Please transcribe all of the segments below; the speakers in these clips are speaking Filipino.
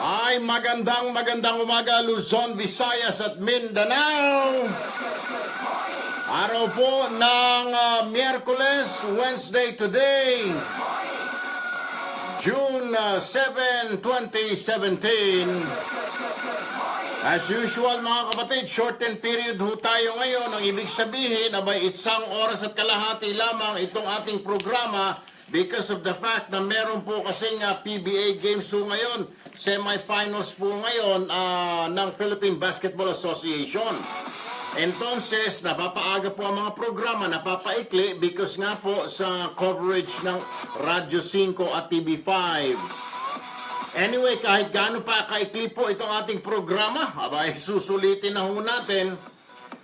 Ay magandang umaga Luzon, Visayas at Mindanao. Araw po ng Miyerkules, Wednesday today, June 7, 2017. As usual mga kapatid, shortened period ho tayo ngayon. Ang ibig sabihin, abay isang oras at kalahati lamang itong ating programa because of the fact na meron po kasing PBA games ho ngayon. Semifinals po ngayon ng Philippine Basketball Association. Entonces, napapaaga po ang mga programa, napapaikli because nga po sa coverage ng Radyo 5 at TV5. Anyway, kahit gaano pa kaikli po itong ating programa, abay susulitin na ho natin.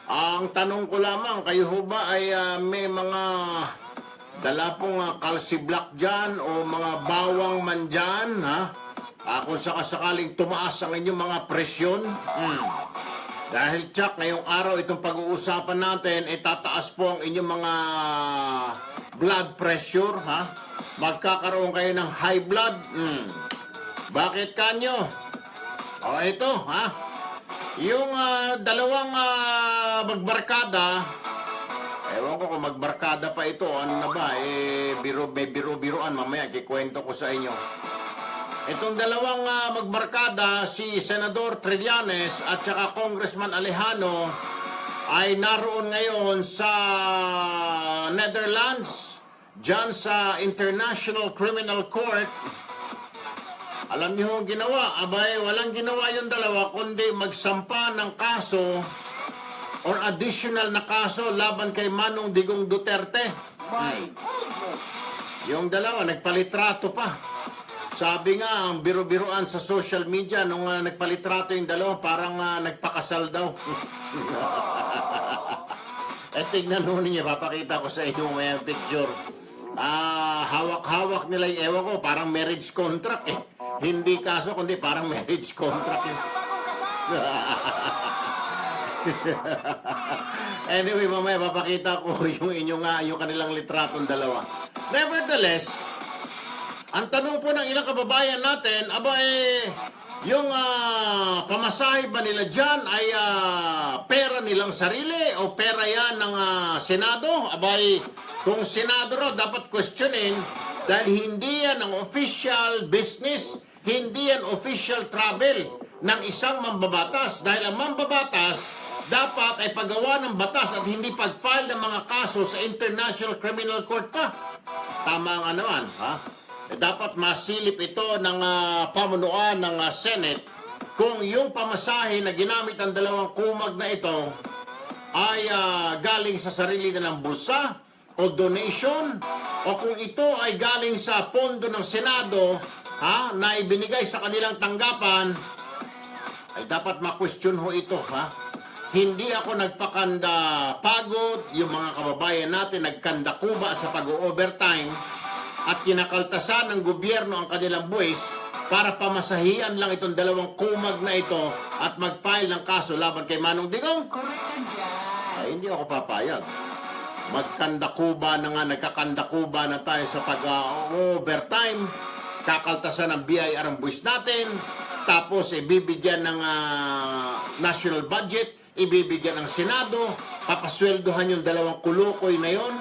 Ang tanong ko lamang, kayo ho ba ay may mga dala pong calci block dyan o mga bawang man dyan, ha? Kung sakasakaling tumaas ang inyong mga presyon. Dahil tsak, ngayong araw itong pag-uusapan natin, tataas po ang inyong mga blood pressure, ha? Magkakaroon kayo ng high blood. Bakit kanyo? O ito, ha? Yung dalawang magbarkada, ewan ko kung magbarkada pa ito, ano na ba, may biro-biroan, mamaya kikwento ko sa inyo. Itong dalawang magbarkada, si Senador Trillanes at saka Congressman Alejano, ay naroon ngayon sa Netherlands, dyan sa International Criminal Court. Alam niyo ang ginawa? Abay, walang ginawa yung dalawa, kundi magsampa ng kaso or additional na kaso laban kay Manong Digong Duterte. Yung dalawa, nagpalitrato pa. Sabi nga, ang biro-biroan sa social media, nung nagpalitrato yung dalawa, parang nagpakasal daw. Tignan mo niya, papakita ko sa inyo may picture. Hawak-hawak nila yung ewan ko, parang marriage contract eh. Hindi kaso, kundi parang marriage contract eh. Anyway, mamaya papakita ko yung kanilang litratong dalawa. Nevertheless, ang tanong po ng ilang kababayan natin, yung pamasahe ba nila dyan ay pera nilang sarili o pera yan ng Senado? Kung Senado raw, dapat questionin dahil hindi yan ang official business, hindi yan official travel ng isang mambabatas. Dahil ang mambabatas dapat ay paggawa ng batas at hindi pag-file ng mga kaso sa International Criminal Court pa. Tama nga naman, ha? Dapat masilip ito ng pamunuan ng Senate kung yung pamasahe na ginamit ang dalawang kumag na ito ay galing sa sarili na ng bulsa o donation o kung ito ay galing sa pondo ng Senado na ibinigay sa kanilang tanggapan, ay dapat ma-question ho ito, ha? Hindi ako nagpakanda pagod, yung mga kababayan natin nagkanda kuba sa pag-overtime at kinakaltasan ng gobyerno ang kanilang buwis para pamasahian lang itong dalawang kumag na ito at mag-file ng kaso laban kay Manong Digong. Ay, hindi ako papayag. Magkandakuba na nga, nagkakandakuba na tayo sa pag-overtime, kakaltasan ng BIR ang buwis natin, tapos ibibigyan ng national budget, ibibigyan ng Senado, papasweldohan yung dalawang kulukoy na yon.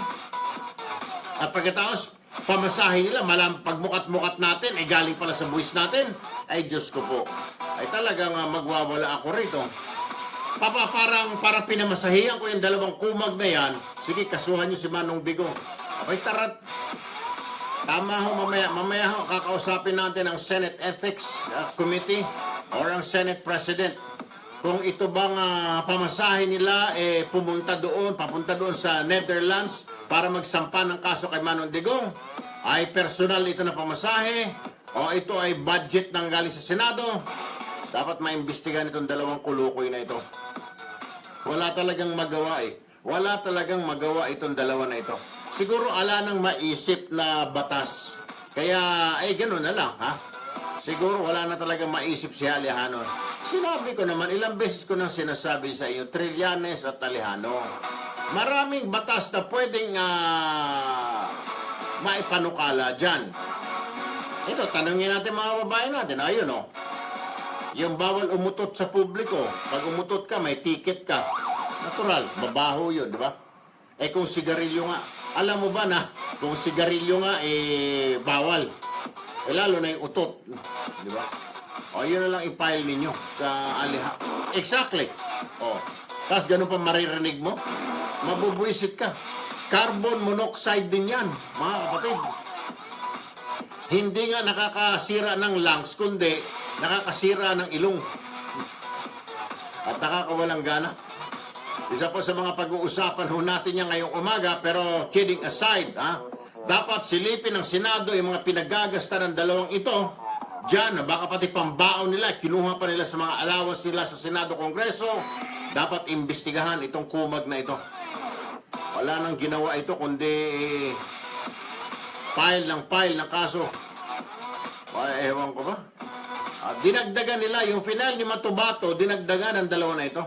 At pagkatapos, pamasahe nila, pagmukat-mukat natin, ay galing pala sa buwis natin. Ay, Diyos ko po. Ay talagang magwawala ako rito. Para pinamasahihan ko yung dalawang kumag na yan, sige, kasuhan nyo si Manong Digong. Ay, tarat. Tama ho, mamaya ho, kakausapin natin ang Senate Ethics Committee or ang Senate President. Kung ito bang pamasahe nila, papunta doon sa Netherlands para magsampa ng kaso kay Manong Digong, ay personal ito na pamasahe o ito ay budget ng galing sa Senado, dapat maimbestigahan itong dalawang kulukoy na ito. Wala talagang magawa Wala talagang magawa itong dalawa na ito. Siguro ala nang maisip na batas. Kaya, gano'n na lang, ha? Siguro wala na talagang maisip si Alejano. Sinabi ko naman, ilang beses ko nang sinasabi sa iyo, Trillanes at Alejano. Maraming batas na pwedeng maipanukala dyan. Ito, tanungin natin mga babae natin. Ayun, Yung bawal umutot sa publiko. Pag umutot ka, may ticket ka. Natural, babaho yun, di ba? Eh kung sigarilyo nga, alam mo ba na kung sigarilyo nga, bawal. Lalo na yung utot. Di ba? O, yun na lang i-file ninyo sa aliha. Exactly. O, tapos ganun pa maririnig mo, mabubwisit ka. Carbon monoxide din yan, mga kapatid. Hindi nga nakakasira ng lungs, kundi nakakasira ng ilong. At nakakawalang gana. Isa po sa mga pag-uusapan ho natin yan ngayong umaga, pero kidding aside, dapat silipin ng Senado yung mga pinagagasta ng dalawang ito. Diyan, baka pati pambaon nila, kinuha pa nila sa mga allowance nila sa Senado Kongreso. Dapat imbestigahan itong kumag na ito. Wala nang ginawa ito, kundi file ng kaso. Ewan ko ba? Dinagdagan nila, yung final ni Matubato, dinagdagan ang dalawa na ito.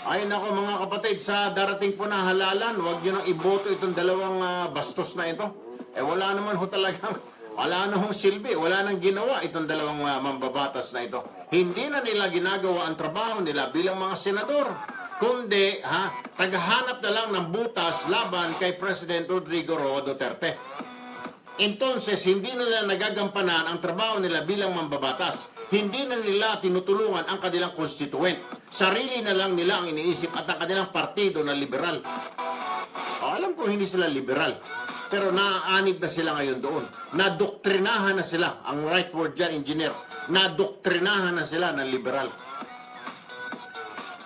Ay nako mga kapatid, sa darating po na halalan, huwag nyo nang iboto itong dalawang bastos na ito. Wala naman ho talagang, wala na hong silbi, wala nang ginawa itong dalawang mambabatas na ito. Hindi na nila ginagawa ang trabaho nila bilang mga senador, kundi tagahanap na lang ng butas laban kay President Rodrigo Roa Duterte. Entonces, hindi na nila nagagampanan ang trabaho nila bilang mambabatas. Hindi na nila tinutulungan ang kanilang constituent. Sarili na lang nila ang iniisip at ang kanilang partido na liberal. Alam ko hindi sila liberal, pero naaanib na sila ngayon doon. Nadoktrinahan na sila, ang right word dyan, engineer. Nadoktrinahan na sila ng liberal.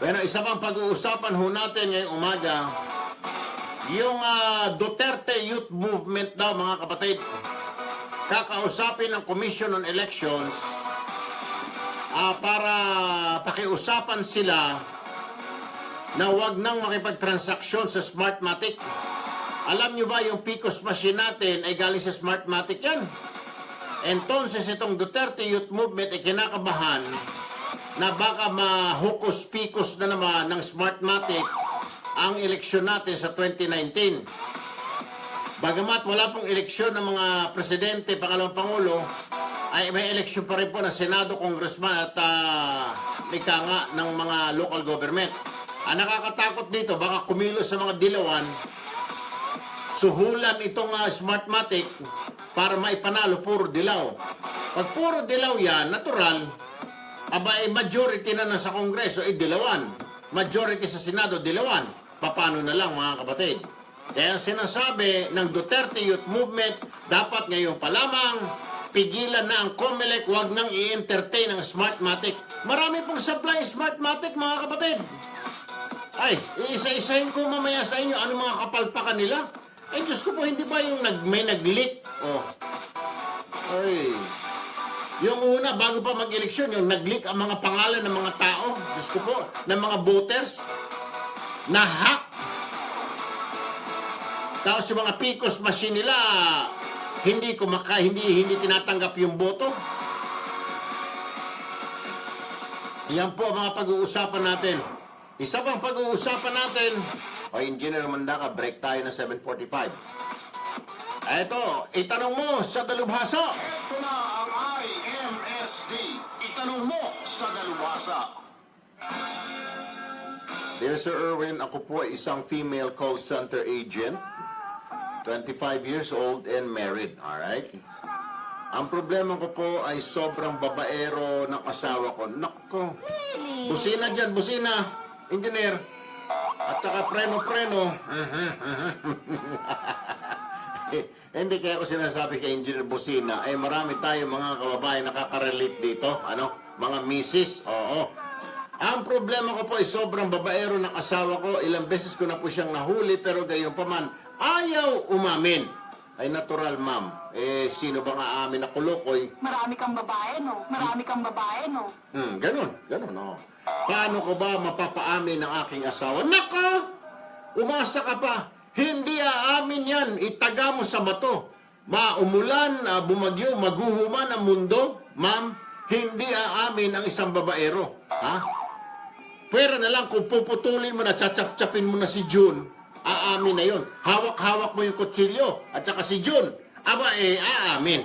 Pero isa pang pag-uusapan ho natin ngayong umaga, yung Duterte Youth Movement daw, mga kapatid, kakausapin ng Commission on Elections para pakiusapan sila na wag nang makipagtransaksyon sa Smartmatic. Alam nyo ba yung PCOS machine natin ay galing sa Smartmatic yan? Entonces itong Duterte Youth Movement ay kinakabahan na baka mahukos-pikos na naman ng Smartmatic ang eleksyon natin sa 2019. Bagamat wala pong eleksyon ng mga presidente, pangalawang pangulo, ay may eleksyon pa rin po ng Senado, Congressman at ika nga ng mga local government. Ang nakakatakot dito, baka kumilos sa mga dilawan, suhulan itong Smartmatic para maipanalo puro dilaw. Pag puro dilaw yan, natural, majority na nasa Kongreso ay dilawan. Majority sa Senado, dilawan. Paano na lang mga kapatid? Kaya sinasabi ng Duterte Youth Movement, dapat ngayon pa lamang pigilan na ang COMELEC, wag nang i-entertain ang Smartmatic. Marami pong supply Smartmatic mga kapatid. Ay, isa-isahin ko mamaya sa inyo ano mga kapalpakan nila. Ay, Diyos ko po, hindi ba yung may nag-leak? Ay, yung una, bago pa mag-eleksyon, yung nag-leak ang mga pangalan ng mga tao, Diyos ko po, ng mga voters, na-hack. Tapos yung mga PCOS machine nila, hindi tinatanggap yung boto. Yan po ang mga pag-uusapan natin. Isa pang pag-uusapan natin, Engineer Mandaka, break tayo na 7:45. Eto, itanong mo sa dalubhasa. Ito na ang IMSD. Itanong mo sa dalubhasa. Dear Sir Erwin, ako po ay isang female call center agent, 25 years old and married, alright? Ang problema ko po ay sobrang babaero ng asawa ko. Nako, busina dyan, busina, engineer. At saka preno-preno. Hindi kaya ko sinasabi kay Engineer Busina, marami tayong mga kababayan nakaka-relate dito, mga misis, oo. Ang problema ko po ay sobrang babaero ng asawa ko. Ilang beses ko na po siyang nahuli, pero gayon pa man, ayaw umamin. Ay natural, ma'am. Sino ba nga amin na kulukoy? Marami kang babae, no? Marami kang babae, no? Ganun, no. Paano ko ba mapapaamin ng aking asawa? Naka! Umasa ka pa. Hindi aamin yan. Itaga mo sa bato. Umulan, bumagyo, maguhuman ang mundo. Ma'am, hindi aamin ang isang babaero. Pwera na lang kung puputulin mo na, tsatsap-tsapin mo na si June, aamin na yon. Hawak-hawak mo yung kutsilyo at saka si June, aamin.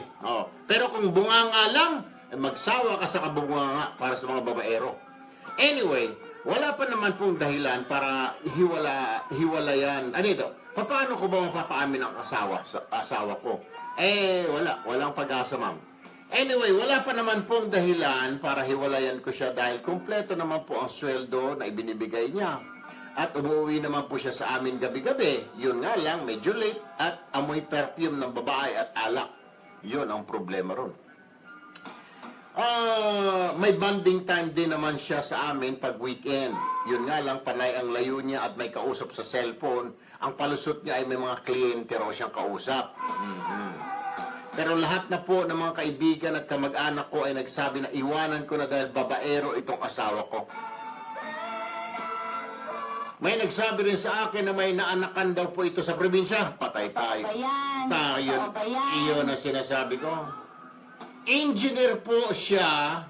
Pero kung bunganga lang, magsawa ka sa kabunganga para sa mga babaero. Anyway, wala pa naman pong dahilan para hiwalayan. Ano ito? Paano ko ba mapapaamin ang asawa ko? Walang pag-asa, ma'am. Anyway, wala pa naman pong dahilan para hiwalayan ko siya dahil kumpleto naman po ang sweldo na ibinibigay niya. At umuwi naman po siya sa amin gabi-gabi. Yun nga lang, medyo late at amoy perfume ng babae at alak. Yun ang problema ron. May bonding time din naman siya sa amin pag weekend. Yun nga lang, panay ang layo niya at may kausap sa cellphone. Ang palusot niya ay may mga kliyente raw siyang kausap. Pero lahat na po ng mga kaibigan at kamag-anak ko ay nagsabi na iwanan ko na dahil babaero itong asawa ko. May nagsabi rin sa akin na may naanakan daw po ito sa probinsya. Patay tayo. Iyon ang sinasabi ko. Engineer po siya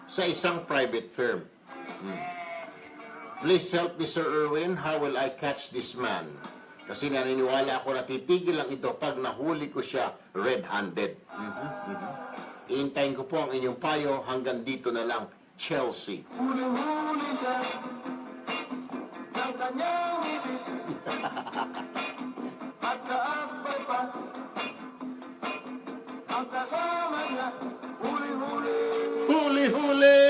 sa isang private firm. Please help me, Sir Erwin. How will I catch this man? Kasi naniniwala ako na titigil lang ito pag nahuli ko siya red-handed. Iintayin ko po ang inyong payo hanggang dito na lang, Chelsea. Huli-huli siya ng kanyang misis at kaabay pa ang kasama niya. Huli-huli. Huli-huli!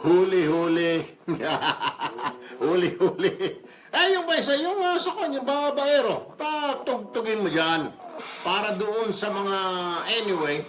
Huli-huli! Huli-huli! Yung ba isa, yung sa kanya, babaero, tugtugin mo dyan. Para doon sa mga, anyway,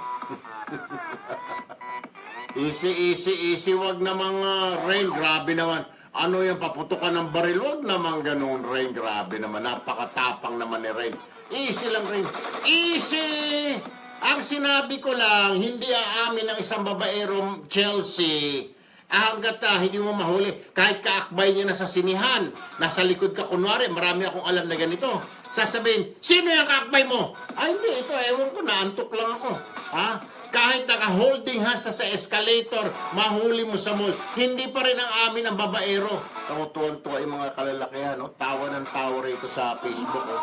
easy, wag namang Rain, grabe naman. Ano yung paputukan ng baril? Wag naman ganun, Rain, grabe naman. Napakatapang naman ni Rain. Easy lang, Rain. Easy! Ang sinabi ko lang, hindi aamin ng isang babaero, Chelsea, hanggat hindi mo mahuli, kahit kaakbay niya na sa sinihan, nasa likod ka kunwari, marami akong alam na ganito. Sasabihin, sino yung kaakbay mo? Ay, hindi, ito, ewan ko, naantok lang ako. Ha? Kahit naka-holding hands sa escalator, mahuli mo sa mall, hindi pa rin ang amin ang babaero. Tuwan-tuwa yung mga kalalakihan, no? Tawa ng tawa rito sa Facebook. Oh.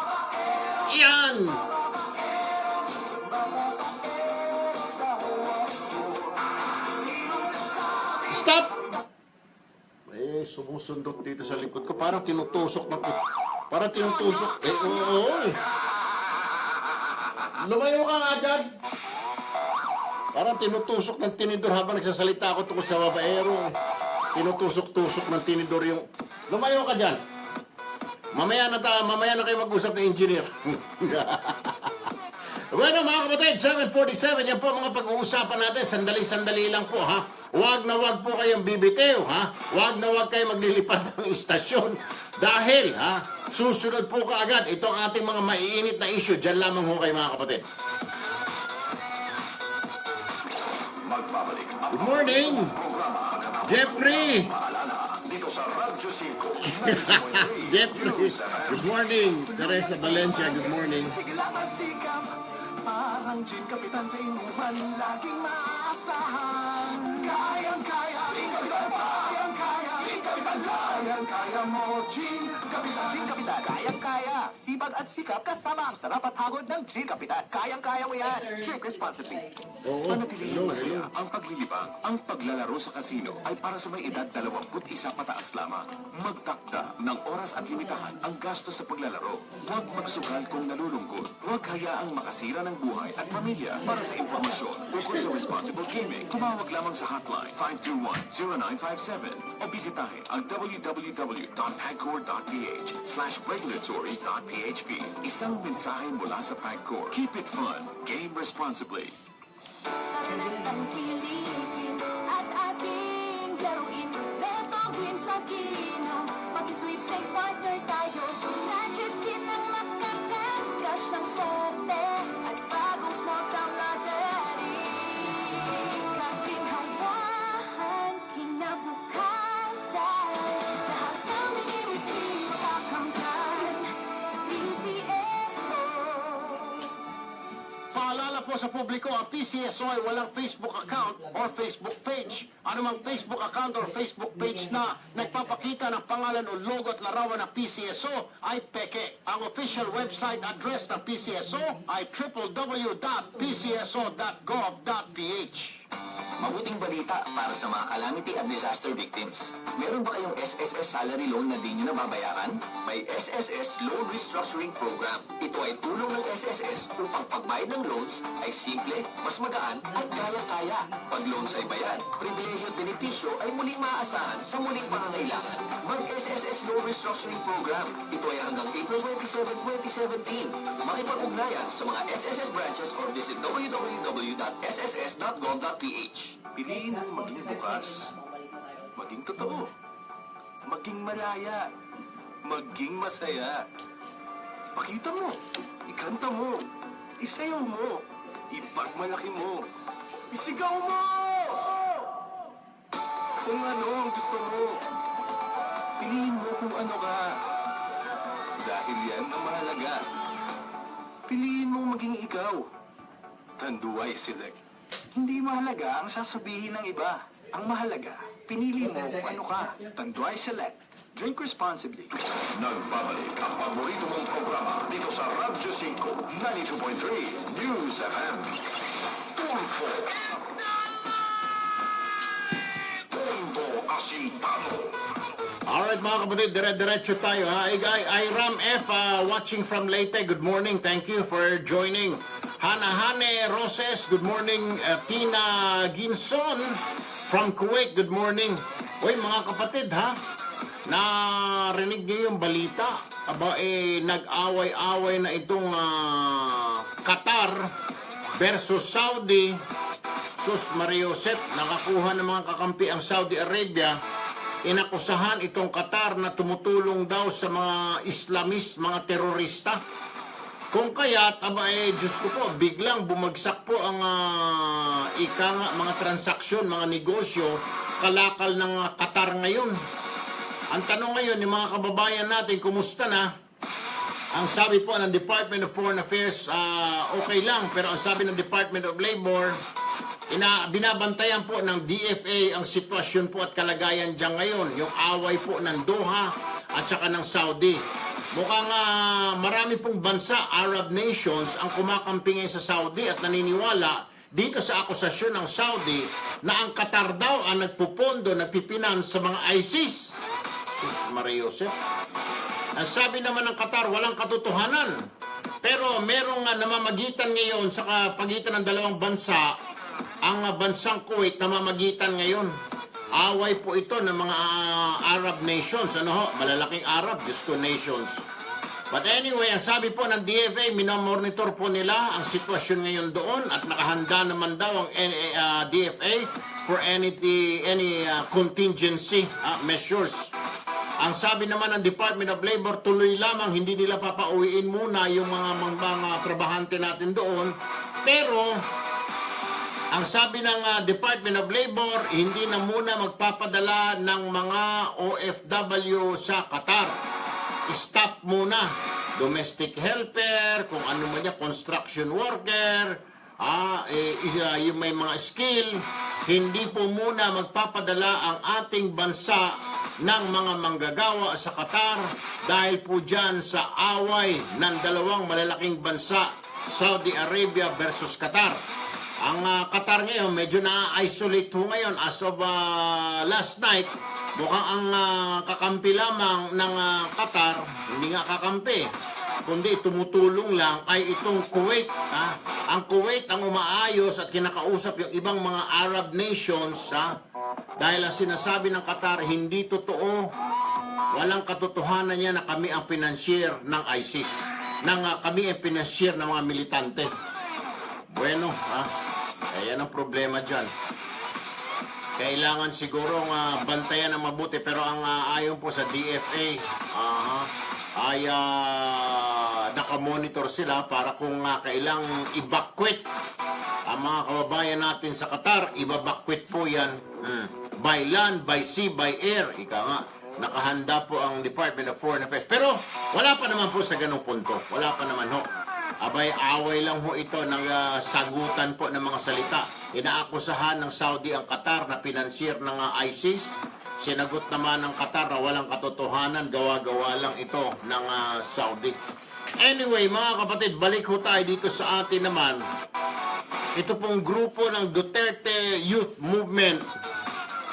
Yan! Stop! Sumusundot dito sa likod ko. Parang tinutusok na po. Parang tinutusok. Oo. Lumayo ka nga dyan. Parang tinutusok ng tinidor habang nagsasalita ako tungkol sa babaero. Tinutusok-tusok ng tinidor yung... Lumayo ka dyan. Mamaya na kayo mag-usap ng engineer. Bueno, mga kapatid, 7:47, yan po mga pag-uusapan natin. Sandali-sandali lang po, ha? Huwag na huwag po kayong bibitiw, ha? Huwag na huwag kayong maglilipad ng istasyon. Dahil, ha? Susunod po kaagad. Ito ang ating mga maiinit na issue. Diyan lamang ho kayo, mga kapatid. Magbabalik ang Good morning, programa Jeffrey. Paalala dito sa Radyo 5. Jeffrey. Good morning, Teresa Valencia. Good morning. Sigla masikap, parang Jin Kapitan sa inuman, laging maaasahan. Kayang-kaya, Jin Kapitan, kayang-kaya, Jin Kapitan, kayang-kaya mo, Jin Kapitan. Jin Kapitan, kayang-kaya. Sipag at sikap kasama ang sarap at hagod ng Jin Kapitan. Kayang-kaya mo yan. Drink responsibly. Oo. Panatilihing masaya ang paglilibang. Ang paglalaro sa kasino ay para sa may edad 21 pataas lamang. Magtakda ng oras at limitahan ang gastos sa paglalaro. Huwag magsugal kung nalulungkot. Huwag hayaang makasira ng buhay at pamilya. Para sa impormasyon ukol sa responsible gaming, tumawag lamang sa hotline 521-0957 o bisitahin ang www.pagcor.ph/regulatory.php. Isang mensahe mula sa Pagcor. Keep it fun. Game responsibly. Ang pilitin at ating laruin. Betong sa kino, pati sweepstakes partner tayo. Snatchet din ang makakaskas ng swerte at bagong small town lottery. Ating hawahan, kinabukasan. Lahat ng minimiti makakamtan sa PCSO. Paalala po po sa publiko, ang PCSO ay walang Facebook account or Facebook page. Anumang Facebook account or Facebook page na nagpapakita ng pangalan o logo at larawan ng PCSO ay peke. Ang official website address ng PCSO ay www.pcso.gov.ph. Mabuting balita para sa mga calamity at disaster victims. Meron ba kayong SSS salary loan na di nyo nababayaran? May SSS Loan Restructuring Program. Ito ay tulong ng SSS upang pagbayad ng loans ay simple, mas magaan at kaya-kaya. Pag loans ay bayad, pribilehyo at benepisyo ay muling maaasahan sa muling pangangailangan. Mag-SSS Loan Restructuring Program. Ito ay hanggang April 27, 2017. Makipag-ugnayan sa mga SSS branches or visit www.sss.gov.ph. Piliin ang maging bukas, maging totoo, maging malaya, maging masaya. Pakita mo, ikanta mo, isayaw mo, ipagmalaki mo, isigaw mo! Kung ano ang gusto mo, piliin mo kung ano ka. Dahil yan ang mahalaga. Piliin mo maging ikaw. Tanduay Select. Hindi mahalaga ang sasabihin ng iba. Ang mahalaga, pinili mo kung ano ka. Tanduay Select. Drink responsibly. Nagbabalik ang paborito mong programa dito sa Radyo 5, 92.3 News FM. Tulfo. Tondo Asintado. Alright mga kapatid, dire-diretso tayo ha. Ram F, watching from Leyte, good morning. Thank you for joining. Hanahane Roses, good morning. Tina Ginson from Kuwait, good morning. Uy mga kapatid ha, narinig niyo yung balita? Aba nag-away-away na itong Qatar versus Saudi. Sus Mariosep, nakakuha ng mga kakampi ang Saudi Arabia. Inakusahan itong Qatar na tumutulong daw sa mga Islamist, mga terorista. Kung kaya't, Diyos ko po, biglang bumagsak po ang mga transaksyon, mga negosyo, kalakal ng Qatar ngayon. Ang tanong ngayon, yung mga kababayan natin, kumusta na? Ang sabi po ng Department of Foreign Affairs, okay lang, pero ang sabi ng Department of Labor, binabantayan po ng DFA ang sitwasyon po at kalagayan dyan ngayon, yung away po ng Doha at saka ng Saudi. Mukhang marami pong bansa, Arab nations, ang kumakampi ngayon sa Saudi at naniniwala dito sa akusasyon ng Saudi na ang Qatar daw ang nagpupondo, nagpipinan sa mga ISIS. Sus Mariosep. Ang sabi naman ng Qatar, walang katotohanan. Pero merong namamagitan ngayon sa pagitan ng dalawang bansa, ang bansang Kuwait namamagitan ngayon. Away po ito ng mga Arab nations. Malalaking Arab, Diyos ko, nations. But anyway, ang sabi po ng DFA, minomonitor po nila ang sitwasyon ngayon doon at nakahanda naman daw ang DFA for any contingency measures. Ang sabi naman ng Department of Labor, tuloy lamang, hindi nila papauwiin muna yung mga trabahante natin doon. Pero ang sabi ng Department of Labor, hindi na muna magpapadala ng mga OFW sa Qatar. Stop muna. Domestic helper, kung ano man yan, construction worker, yung may mga skill, hindi po muna magpapadala ang ating bansa ng mga manggagawa sa Qatar dahil po dyan sa away ng dalawang malalaking bansa, Saudi Arabia versus Qatar. Ang Qatar ngayon, medyo na-isolate ho ngayon as of last night. Mukhang ang kakampi lamang ng Qatar, hindi nga kakampi, kundi tumutulong lang ay itong Kuwait. Ang Kuwait ang umaayos at kinakausap yung ibang mga Arab nations dahil ang sinasabi ng Qatar, hindi totoo, walang katotohanan niya na kami ang financier ng ISIS, kami ang financier ng mga militante. Bueno, ayan ang problema dyan. Kailangan siguro bantayan ng mabuti, pero ang ayon po sa DFA ay nakamonitor sila para kung kailangang evacuate ang mga kababayan natin sa Qatar, ibabakwit po yan by land, by sea, by air. Ika nga, nakahanda po ang Department of Foreign Affairs. Pero wala pa naman po sa ganung punto. Wala pa naman ho. Abay, away lang ho ito ng sagutan po ng mga salita. Inaakusahan ng Saudi ang Qatar na pinansir ng ISIS. Sinagot naman ng Qatar na walang katotohanan, gawa-gawa lang ito ng Saudi. Anyway, mga kapatid, balik ho tayo dito sa atin naman. Ito pong grupo ng Duterte Youth Movement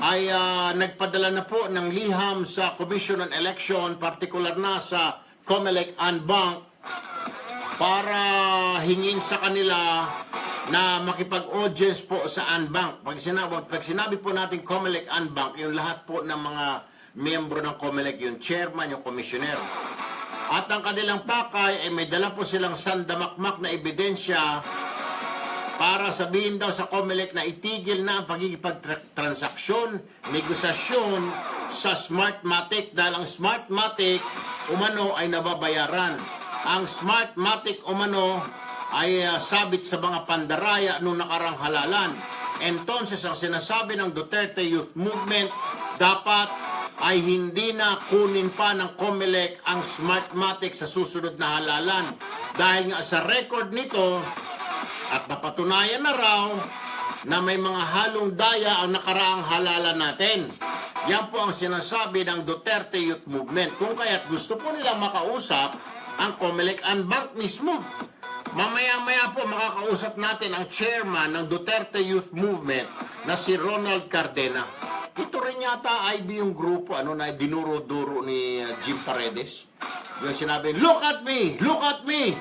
ay nagpadala na po ng liham sa Commission on Election, partikular na sa COMELEC and Bank, para hingin sa kanila na makipag-audience po sa Anbank. Pag sinabi po natin COMELEC Anbank, yung lahat po ng mga miyembro ng COMELEC, yung chairman, yung commissioner. At ang kanilang pakay ay may dala po silang sandamakmak na ebidensya para sabihin daw sa COMELEC na itigil na ang pagkikipagtransaksyon, negosasyon sa Smartmatic dahil ang Smartmatic umano ay nababayaran. Ang Smartmatic umano ay sabit sa mga pandaraya nung nakarang halalan. Entonces, ang sinasabi ng Duterte Youth Movement, dapat ay hindi na kunin pa ng COMELEC ang Smartmatic sa susunod na halalan. Dahil nga sa record nito, at napatunayan na raw na may mga halong daya ang nakaraang halalan natin. Yan po ang sinasabi ng Duterte Youth Movement. Kung kaya't gusto po nilang makausap ang COMELEC and Bank mismo. Mamaya-maya po makakausap natin ang chairman ng Duterte Youth Movement na si Ronald Cardena. Ito rin yata IB yung grupo na dinuro-duro ni Jim Paredes. Yung sinabi, look at me! Look at me!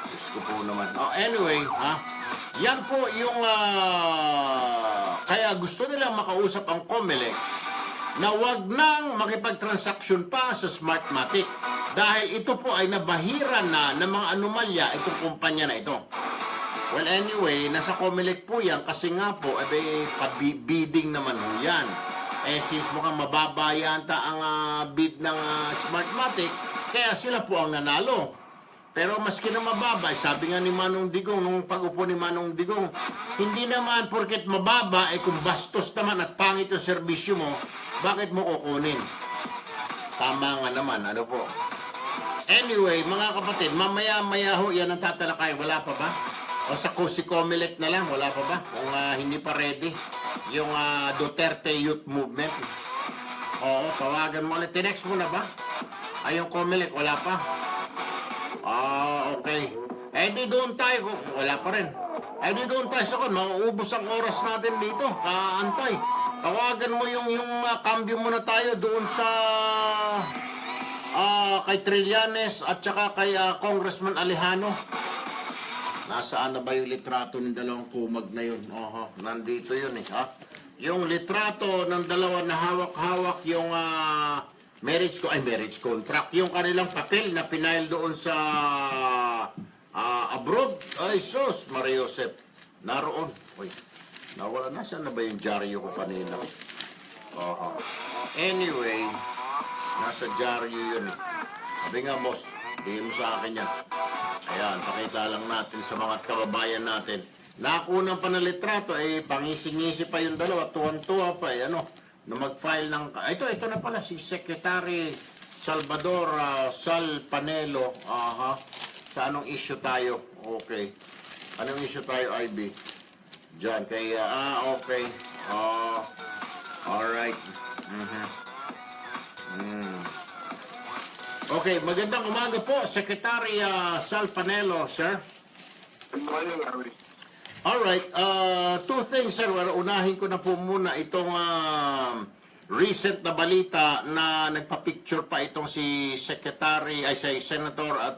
Gusto po naman. Anyway, yan po yung kaya gusto nilang makausap ang COMELEC na wag nang makipagtransaksyon pa sa Smartmatic dahil ito po ay nabahiran na ng mga anomalya itong kumpanya na ito. Well, anyway, nasa COMELEC po yan kasi nga po, bidding naman po yan. Since mukhang mababa yata ang bid ng Smartmatic, kaya sila po ang nanalo. Pero maski na mababa, sabi nga ni Manong Digong, nung pag-upo ni Manong Digong, hindi naman porket mababa, kung bastos naman at pangit yung serbisyo mo, bakit mo kukunin? Tama nga naman, ano po. Anyway, mga kapatid, mamaya-maya ho, yan ang tatalakay, wala pa ba? O sa si COMELEC na lang, wala pa ba? Kung hindi pa ready, yung Duterte Youth Movement. Oo, tawagan mo ulit. Tinext mo na ba? Ay, yung COMELEC, wala pa. Okay. Di doon tayo. Wala pa rin. Di doon tayo sa mauubos ang oras natin dito. Kaantay. Tawagan mo yung cambio muna tayo doon sa kay Trillanes at saka kay Congressman Alejano. Nasaan na ba yung litrato ng dalawang kumag na yun? Nandito yun Yung litrato ng dalawa na hawak-hawak yung marriage contract. Yung kanilang papel na pinail doon sa abroad. Ay, sus, Maria Josep. Naroon. Uy, nawala na. Saan na ba yung dyaryo ko kanina? Anyway, nasa dyaryo yun. Sabi nga, boss, tingin mo sa akin yan. Ayan, pakita lang natin sa mga kababayan natin. Nakunan pa na litrato, pangisi-ngisi pa yung dalawa. Tuwan-tuwa pa, na mag-file ng... Ito na pala, si Secretary Salvador Sal Panelo. Sa anong issue tayo? Okay. Anong issue tayo, IB? Diyan, kay... okay. Alright. Okay, magandang umaga po, Secretary Sal Panelo, sir. Good morning, Harvey. Alright, two things, sir. Unahin ko na po muna itong recent na balita na nagpa-picture pa itong si Senator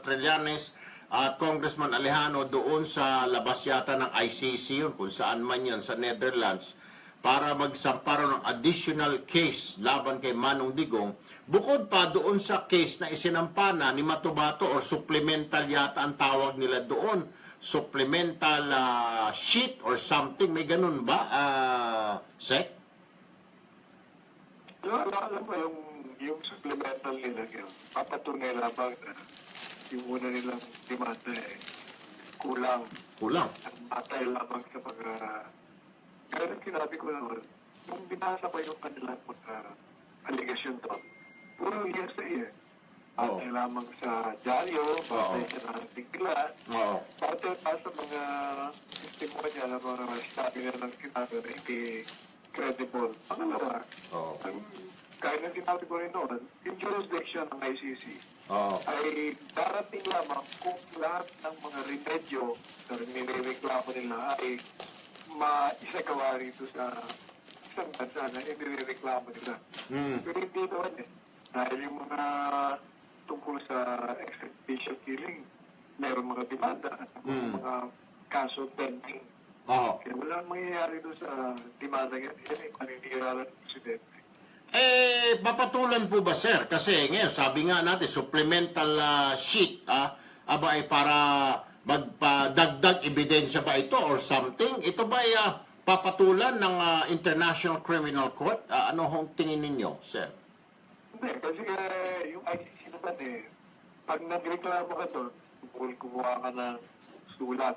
Trillanes at Congressman Alejano doon sa labas yata ng ICC yun, kung saan man yun, sa Netherlands, para magsamparo ng additional case laban kay Manong Digong. Bukod pa doon sa case na isinampa na ni Matubato or supplemental yata ang tawag nila doon, supplemental sheet or something. May ganun ba, Sec? Alam mo yung supplemental nila yun, papatunay lamang na yung una nilang demanda kulang. Kulang. Ang batay lamang sa mga... Kaya sinabi ko naman, nung binasa ko yung kanilang mga allegation to, puro hearsay Parte lamang sa dyaryo, parte sa artikula, Oo. parte pa sa mga testimonya na mga sabi na ng sinabi na hindi credible. Pangalawa, Oo. kaya na sinabi ko rin noon, yung jurisdiction ng ICC Oo. ay darating lamang kung lahat ng mga remedyo na nirereklamo nila ay maisagawa rito sa isang bansa na inireklamo nila. Mm. Pero hindi naman eh. Dahil yung mga tungkol sa extrajudicial killing, meron mga demanda at mga kaso pending. Oo. Kaya wala mangyayari doon sa demanda yan. Yan ay paniniralan ng presidente. Papatulan po ba, sir? Kasi ngayon, sabi nga natin, supplemental sheet, aba ay para magpadagdag ebidensya ba ito or something? Ito ba ay papatulan ng International Criminal Court? Ano hong tingin ninyo, sir? Hindi, kasi yung ICC naman pag nagreklamo ka doon, kumuha ka ng sulat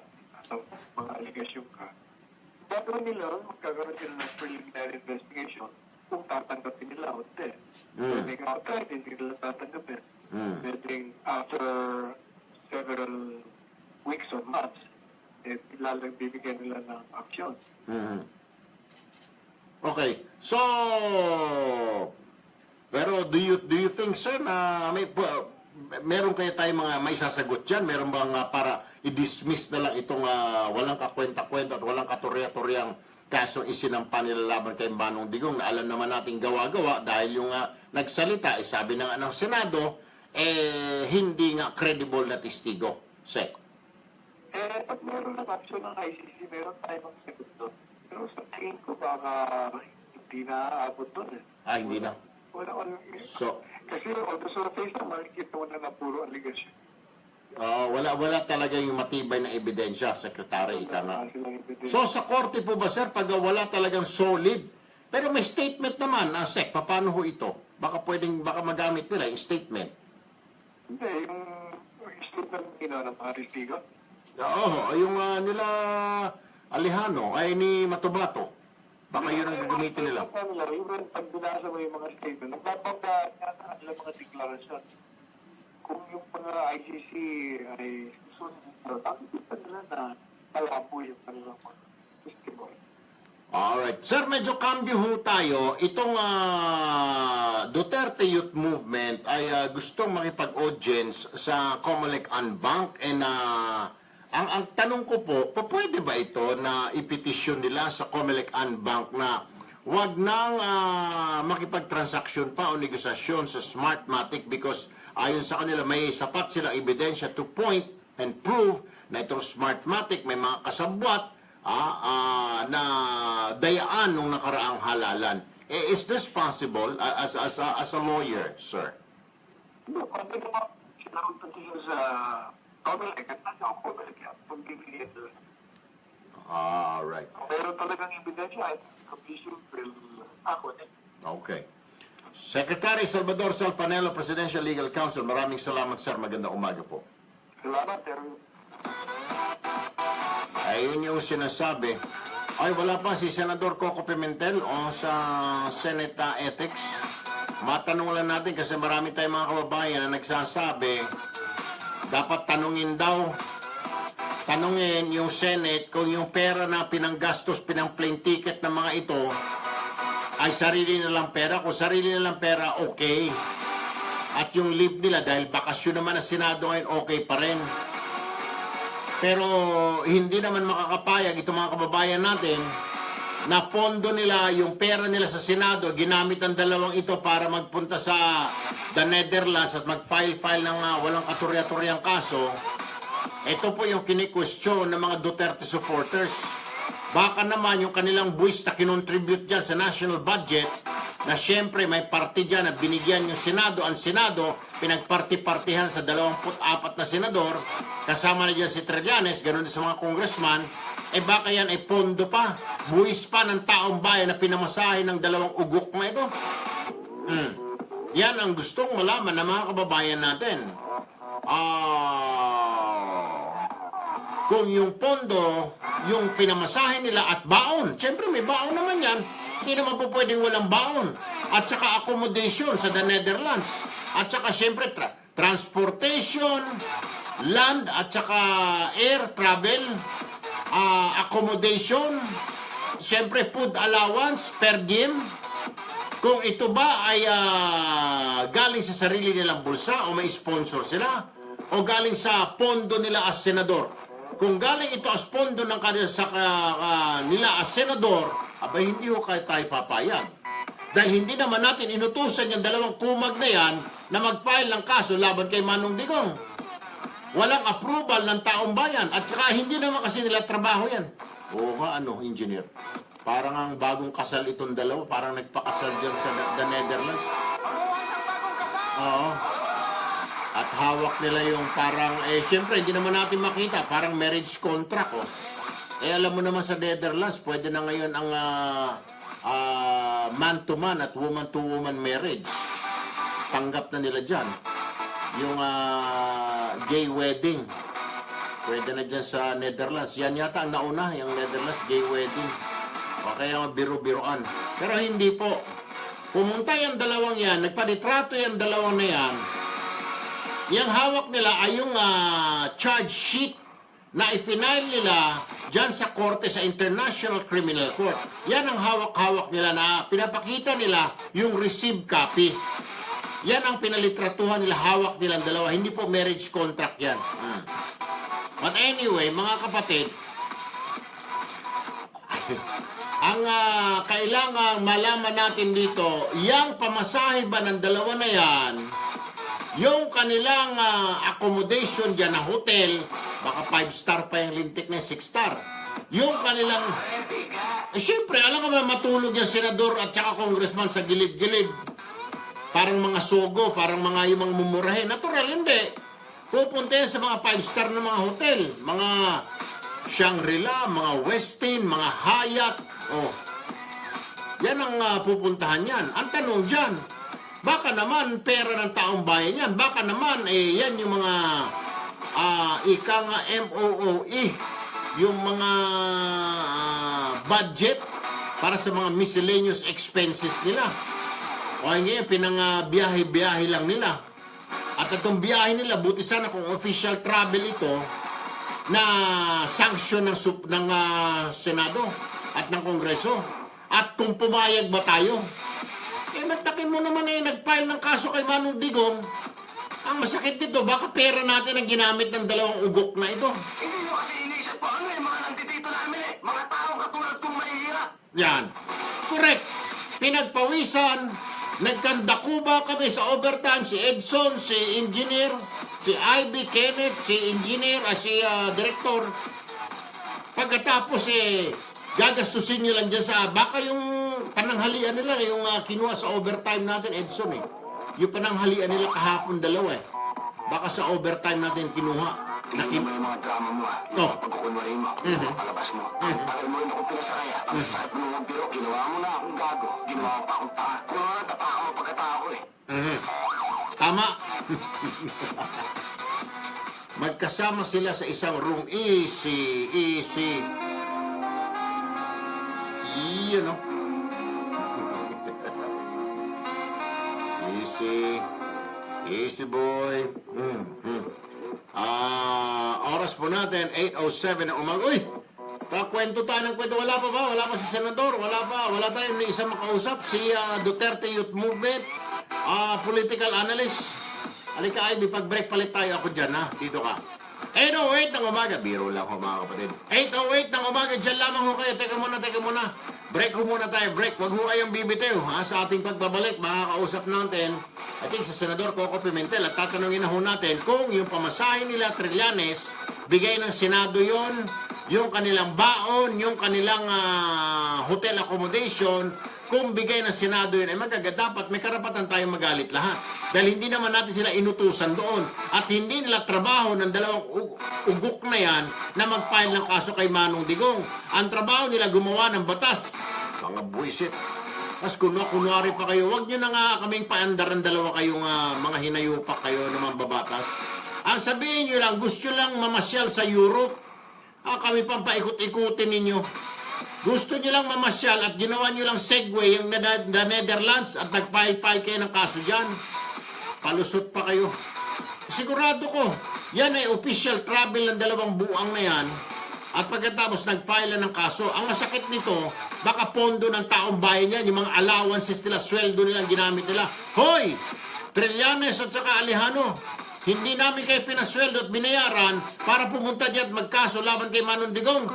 at mga aligasyon ka, gagawin nila, magkakaroon sila ng preliminary investigation kung tatanggapin nila o hindi. May outright, hindi nila tatanggapin. Pwedeng after several weeks or months, lalang bibigyan nila ng action. Okay. So, pero do you think, sir, na meron kayo tayong mga may sasagot dyan? Meron bang para i-dismiss na lang itong walang kakwenta-kwenta at walang katorya-toryang kasong isinampa nila laban kay Manong Digong na alam naman natin gawa-gawa dahil yung nagsalita, sabi na nga ng Senado, hindi nga credible na testigo, sir? Pag meron ng action ng ICC, meron tayong magsagot doon. Pero sa tingin ko baka hindi na aabot doon Hindi na. Wala. So, Kasi on the surface naman, kita mo na puro allegation. wala talaga yung matibay na ebidensya, Secretary, ika nga. Wala silang evidence. So, sa korte po ba, sir, pag wala talagang solid, pero may statement naman, Sec, paano ho ito? Baka magamit nila yung statement. Hindi, yung statement ng mga testigo. Oo, yung nila Alejano, ay ni Matubato. Baka yun ang gagamitin nila. Even pag binasa mo yung mga statement, nagpapagdaan na sila mga deklarasyon. Kung yung mga ICC ay susunod, ang kita nila na malabo yung kanilang testimony. Alright. Sir, medyo cambio ho tayo. Itong Duterte Youth Movement ay gustong makipag-audience sa Comelec Unbank and ang tanong ko po, pwede ba ito na ipetisyon nila sa Comelec Unbank na wag nang makipag-transaksyon pa o negosasyon sa Smartmatic because ayon sa kanila may sapat silang ebidensya to point and prove na itong Smartmatic may mga kasabwat na dayaan nung nakaraang halalan. Is this possible as a lawyer, sir? No, pwede naman sila petition sa Comelec at nasa ang Comelec yan, pag-bibigyan doon. Alright. Pero talagang ebidensya ay petition will ako din. Okay. Secretary Salvador Salpanelo, Presidential Legal Counsel, maraming salamat, sir. Magandang umaga po. Salamat, pero Ayun yung sinasabi. Ay, wala pa si Senador Coco Pimentel o sa Senate Ethics. Matanong lang natin kasi marami tayong mga kababayan na nagsasabi dapat tanungin yung Senate kung yung pera na pinanggastos, pinang-plane ticket ng mga ito ay sarili nilang pera. Kung sarili nilang pera, okay. At yung leave nila, dahil bakasyon naman ang Senado ngayon, okay pa rin. Pero hindi naman makakapayag itong mga kababayan natin na pondo nila, yung pera nila sa Senado, ginamit ang dalawang ito para magpunta sa the Netherlands at mag-file ng walang katurya-turyang kaso. Ito po yung kini-question ng mga Duterte supporters. Baka naman yung kanilang buwis na kinontribute dyan sa national budget na siyempre may party dyan na binigyan yung Senado. Ang Senado, pinagparti-partihan sa 24 na senador. Kasama na dyan si Trillanes, ganoon din sa mga congressman. Baka yan ay pondo pa, buwis pa ng taong bayan na pinamasahe ng dalawang ugok na ito. Yan ang gustong malaman ng mga kababayan natin. Kung yung pondo, yung pinamasahe nila at baon, siyempre may baon naman yan, hindi naman po pwedeng walang baon. At saka accommodation sa the Netherlands. At saka siyempre transportation, land at saka air travel, accommodation, siyempre food allowance per diem. Kung ito ba ay galing sa sarili nilang bulsa o may sponsor sila o galing sa pondo nila as senador. Kung galing ito as pondo ng nila as senador, abay hindi ho tayo papayag. Dahil hindi naman natin inutusan yung dalawang kumag na yan na mag-file ng kaso laban kay Manong Digong. Walang approval ng taong bayan at saka hindi naman kasi nila trabaho yan. Oo nga, engineer. Parang ang bagong kasal itong dalawa, parang nagpakasal dyan sa the Netherlands. Oo. At hawak nila yung parang, siyempre, hindi naman natin makita, parang marriage contract, oh. Alam mo naman sa Netherlands, pwede na ngayon ang man-to-man at woman-to-woman marriage. Tanggap na nila dyan. Yung gay wedding. Pwede na dyan sa Netherlands. Yan yata ang nauna, yung Netherlands, gay wedding. O kaya biro-biroan. Pero hindi po. Pumunta yung dalawang yan, nagpanitrato yung dalawang na yan, yung hawak nila ay yung charge sheet na i-final nila dyan sa korte sa International Criminal Court. Yan ang hawak-hawak nila na pinapakita nila yung received copy. Yan ang pinalitratuhan nila, hawak nilang dalawa. Hindi po marriage contract yan. But anyway, mga kapatid, ang kailangang malaman natin dito, yung pamasahe ba ng dalawa na yan, yung kanilang accommodation dyan na hotel, baka 5-star pa yung lintik na 6-star. Yung kanilang, syempre, alam ka ba matulog yung senador at saka congressman sa gilid-gilid? Parang mga sogo, parang mga yung mga mumurahin. Natural, hindi. Pupunta yan sa mga 5-star na mga hotel, mga Shangri-La, mga Westin, mga Hyatt. Oh. Yan ang pupuntahan yan. Ang tanong dyan, baka naman pera ng taong bayan yan. Baka naman, yan yung mga ika nga MOOE, yung mga budget para sa mga miscellaneous expenses nila. O ngayon, pinang-biyahe-biyahe lang nila. At itong biyahe nila, buti sana kung official travel ito, na sanction ng Senado at ng Kongreso. At kung pumayag ba tayo, magtakin mo naman nag-file ng kaso kay Manong Digong. Ang masakit dito, baka pera natin ang ginamit ng dalawang ugok na ito. Hindi nyo kasi inisip pa mga nandito namin mga taong katulad kong mahihirap. Yan. Correct. Pinagpawisan, nagkandakuba kami sa overtime, si Edson, si Engineer, si Ivy, Kenneth, si Engineer, si Director. Pagkatapos gagastusin nyo lang dyan sa, baka yung pananghalian nila, yung kinuha sa overtime natin, Edson yung pananghalian nila kahapon dalawa baka sa overtime natin kinuha. Tingnan mo yung mga drama mo Oh. Pagkukunwarin mo, palabas mo. Tagal mo rin ako pinasakaya. Ang sakit mo ng biro, ginawa mo na akong gago. Ginawa mo pa akong tanga. Kung nga, tapaka mo pagkatao Tama. Magkasama sila sa isang room. Easy. Yun, no? Easy boy. Oras po natin, 8:07 na umaga. Uy! Kakwento tayo ng kwento. Wala pa ba? Wala pa si Senador? Wala pa. Wala tayong may isang makausap. Si Duterte Youth Movement, political analyst. Halika, Ivy, pag-break palit tayo. Ako dyan, ha? Dito ka. 8:08 ng umaga. Biro lang ho, mga kapatid. 8:08 ng umaga. Dyan lamang ho kayo. Teka muna. Break ho muna tayo. Break. Huwag ho kayong bibitiw, ha? Sa ating pagbabalik, makakausap natin, I think sa Senador Coco Pimentel, at tatanungin na ho natin kung yung pamasahe nila Trillanes, bigay ng Senado yon, yung kanilang baon, yung kanilang hotel accommodation, kung bigay ng Senado yun, dapat may karapatan tayong magalit lahat. Dahil hindi naman natin sila inutusan doon. At hindi nila trabaho ng dalawang ugok na yan na mag-file ng kaso kay Manong Digong. Ang trabaho nila gumawa ng batas. Mga buwisit. Tapos kunwari pa kayo, huwag nyo na nga kaming paandaran dalawa kayong mga hinayupak kayo na mambabatas. Ang sabihin nyo lang, gusto lang mamasyal sa Europe. Kami pang paikot-ikutin ninyo. Gusto nyo lang mamasyal at ginawa nyo lang segue yung the Netherlands at nag-file kayo ng kaso dyan. Palusot pa kayo. sigurado ko, yan ay official travel ng dalawang buang na yan. At pagkatapos nag-file na ng kaso, ang masakit nito, baka pondo ng taong bayan yan, yung mga allowances nila, sweldo nila, ginamit nila. Hoy! Trillanes at saka Alejano, hindi namin kayo pinasweldo at binayaran para pumunta dyan at magkaso laban kay Manong Digong.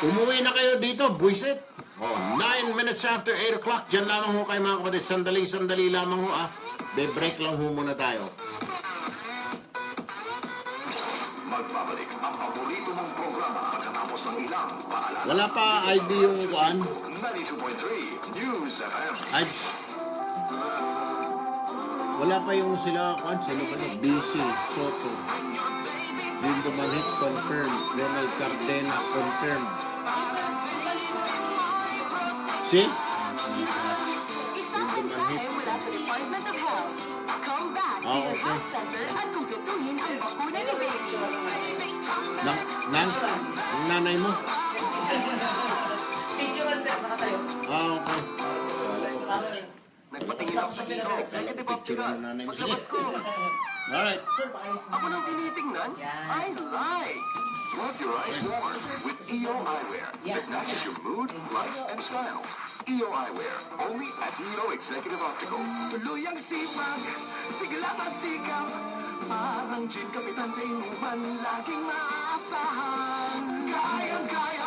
Umuwi na kayo dito, buisit. 9 minutes after 8 o'clock, dyan lamang ho kayo mga kapatid. Sandali lamang ho Be-break lang ho muna tayo. Magbabalik ang paborito mong programa pagkatapos ng ilang paalala. Wala pa ID yung kuan. 92.3 News FM. Wala pa yung sila kuan. Sino ba na? BC, Soto. Lindo Manhit, confirmed. Ronald Cardena, confirmed. See? Isang mensahe mula sa Department of Health. Come back to your Okay. health center at kumpletuhin ang bakuna ni baby. Nang nanay mo? Okay. Nagpatingin ako sa sino. Executive Picture Officer. ng nanay mo. Sige. Paglabas ko. Alright. Ako nang tinitingnan. I like. Love your eyes more with EO Eyewear that matches your mood, life, and style. EO Eyewear, only at EO Executive Optical. Tuluyang sipag, sigla masikap. Parang gin kapitan sa inuman, laging maaasahan. Kayang-kaya,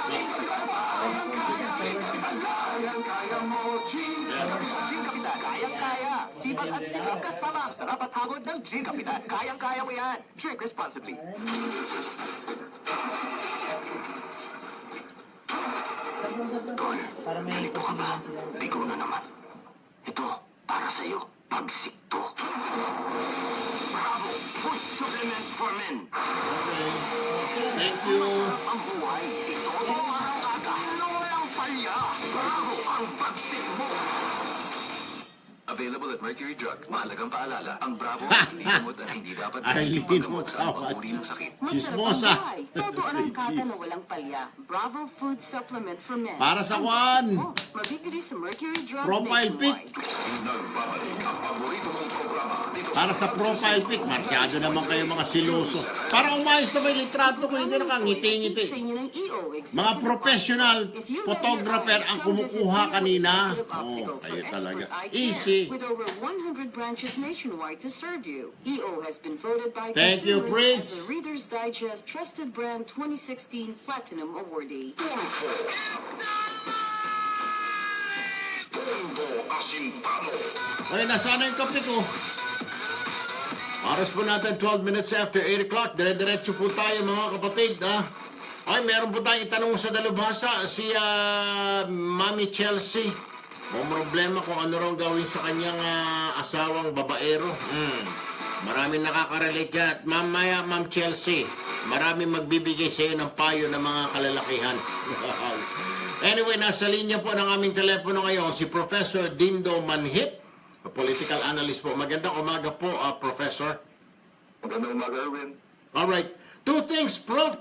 kayang-kaya mo, gin kapitan. Gin kapitan, kayang-kaya. Sipag at sigla kasama ang sarap at hagod ng gin kapitan. Kayang-kaya mo yan. Drink responsibly. Tol, nalito ka ba? Ligo na naman. Ito, para sa'yo, pagsikto. Bravo! Food supplement for men. Thank you. Ang buhay, ito ang araw-aga. Walang palya. Bravo! Ang pagsik mo. Available at Mercury Drug. Mahalagang paalala, ang Bravo ay hindi gamot at hindi dapat Arlene paggamot sa Mukawat. anumang uri ng sakit. Masarap ang Chismosa. buhay. Todo ang kata na walang palya. Bravo Food Supplement for Men. Para sa Ang kwan. basta mo. Mabibili sa Mercury Drug Profile pic. nationwide. Nagbabalik ang paborito mong programa dito Para sa profile pic, masyado naman kayo mga siloso. Para umayos na may litrato ko, hindi nakangiti-ngiti. Sa inyo ng EO Executive Mga professional If you photographer recognize, ang come visit kumukuha EO kanina. Executive Optical Oh, for kayo expert talaga. eye care Easy. With over 100 branches nationwide to serve you. EO has been voted by Thank you, consumers Prince. as the Reader's Digest Trusted Brand 2016 Platinum Awardee. Tondo Asintado. Ay, nasaan na yung kape ko? Oras po natin, 12 minutes after 8 o'clock. Dire-diretso po tayo mga kapatid. Ay, meron po tayong itanong sa dalubhasa. Si Mami Chelsea. May problema kung ano raw gawin sa kanyang asawang babaero. Maraming nakaka-relate yan. At mamaya, Ma'am Chelsea, maraming magbibigay sa iyo ng payo ng mga kalalakihan. Anyway, nasa linya po ng aming telepono ngayon si Professor Dindo Manhit, political analyst po. Magandang umaga po, Professor. Magandang umaga, Erwin. Alright. Two things, Prof.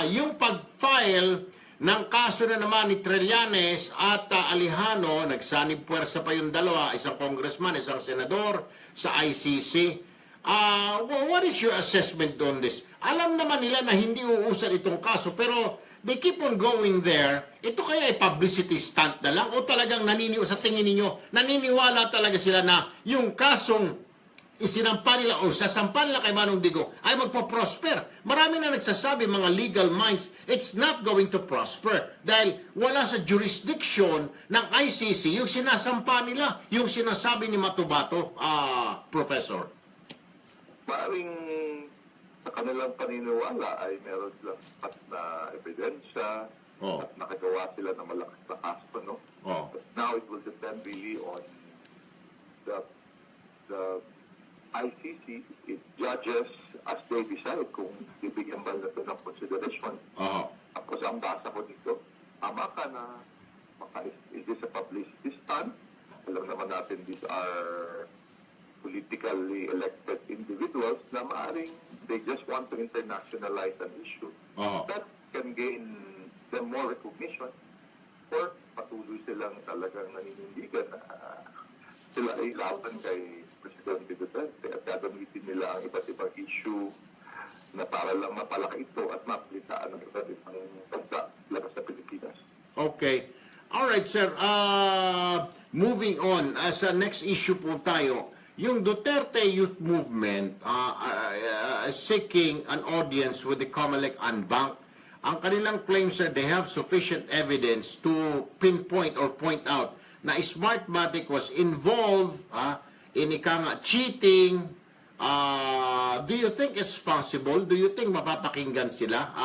Yung pag-file ng kaso na naman ni Trillanes at Alejano, nagsanib puwersa pa yung dalawa, isang congressman, isang senador sa ICC. What is your assessment on this? Alam naman nila na hindi uusad itong kaso, pero they keep on going there. Ito kaya ay publicity stunt na lang o talagang sa tingin ninyo, naniniwala talaga sila na yung kasong isinampa nila o sasampa nila kay Manong Digong ay magpo-prosper. Marami na nagsasabi, mga legal minds, it's not going to prosper dahil wala sa jurisdiction ng ICC yung sinasampa nila, yung sinasabi ni Matubato, Professor. Maraming sa kanilang paniniwala ay meron silang sapat na ebidensya Oh. at nakagawa sila ng malakas na kaso, no? Oh. But now it will depend really on the ICC, it judges as they decide kung bibigyan ba nito ng consideration. Oo. Tapos ang basa ko dito, tama ka na, is this a publicity stunt? Alam naman natin these are politically elected individuals na maaaring they just want to internationalize an issue. Oo. That can gain them more recognition or patuloy silang talagang naninindigan na sila ay laban kay President Presidente Duterte at gagamitin nila ang iba't ibang issue na para lang mapalaki ito at mapalitaan ng iba't ibang bansa labas sa Pilipinas. Okay. Alright, sir. Moving on, as a next issue po tayo, yung Duterte Youth Movement seeking an audience with the COMELEC and Bank. Ang kanilang claim, sir, they have sufficient evidence to pinpoint or point out na Smartmatic was involved in cheating. Do you think it's possible? Do you think mapapakinggan sila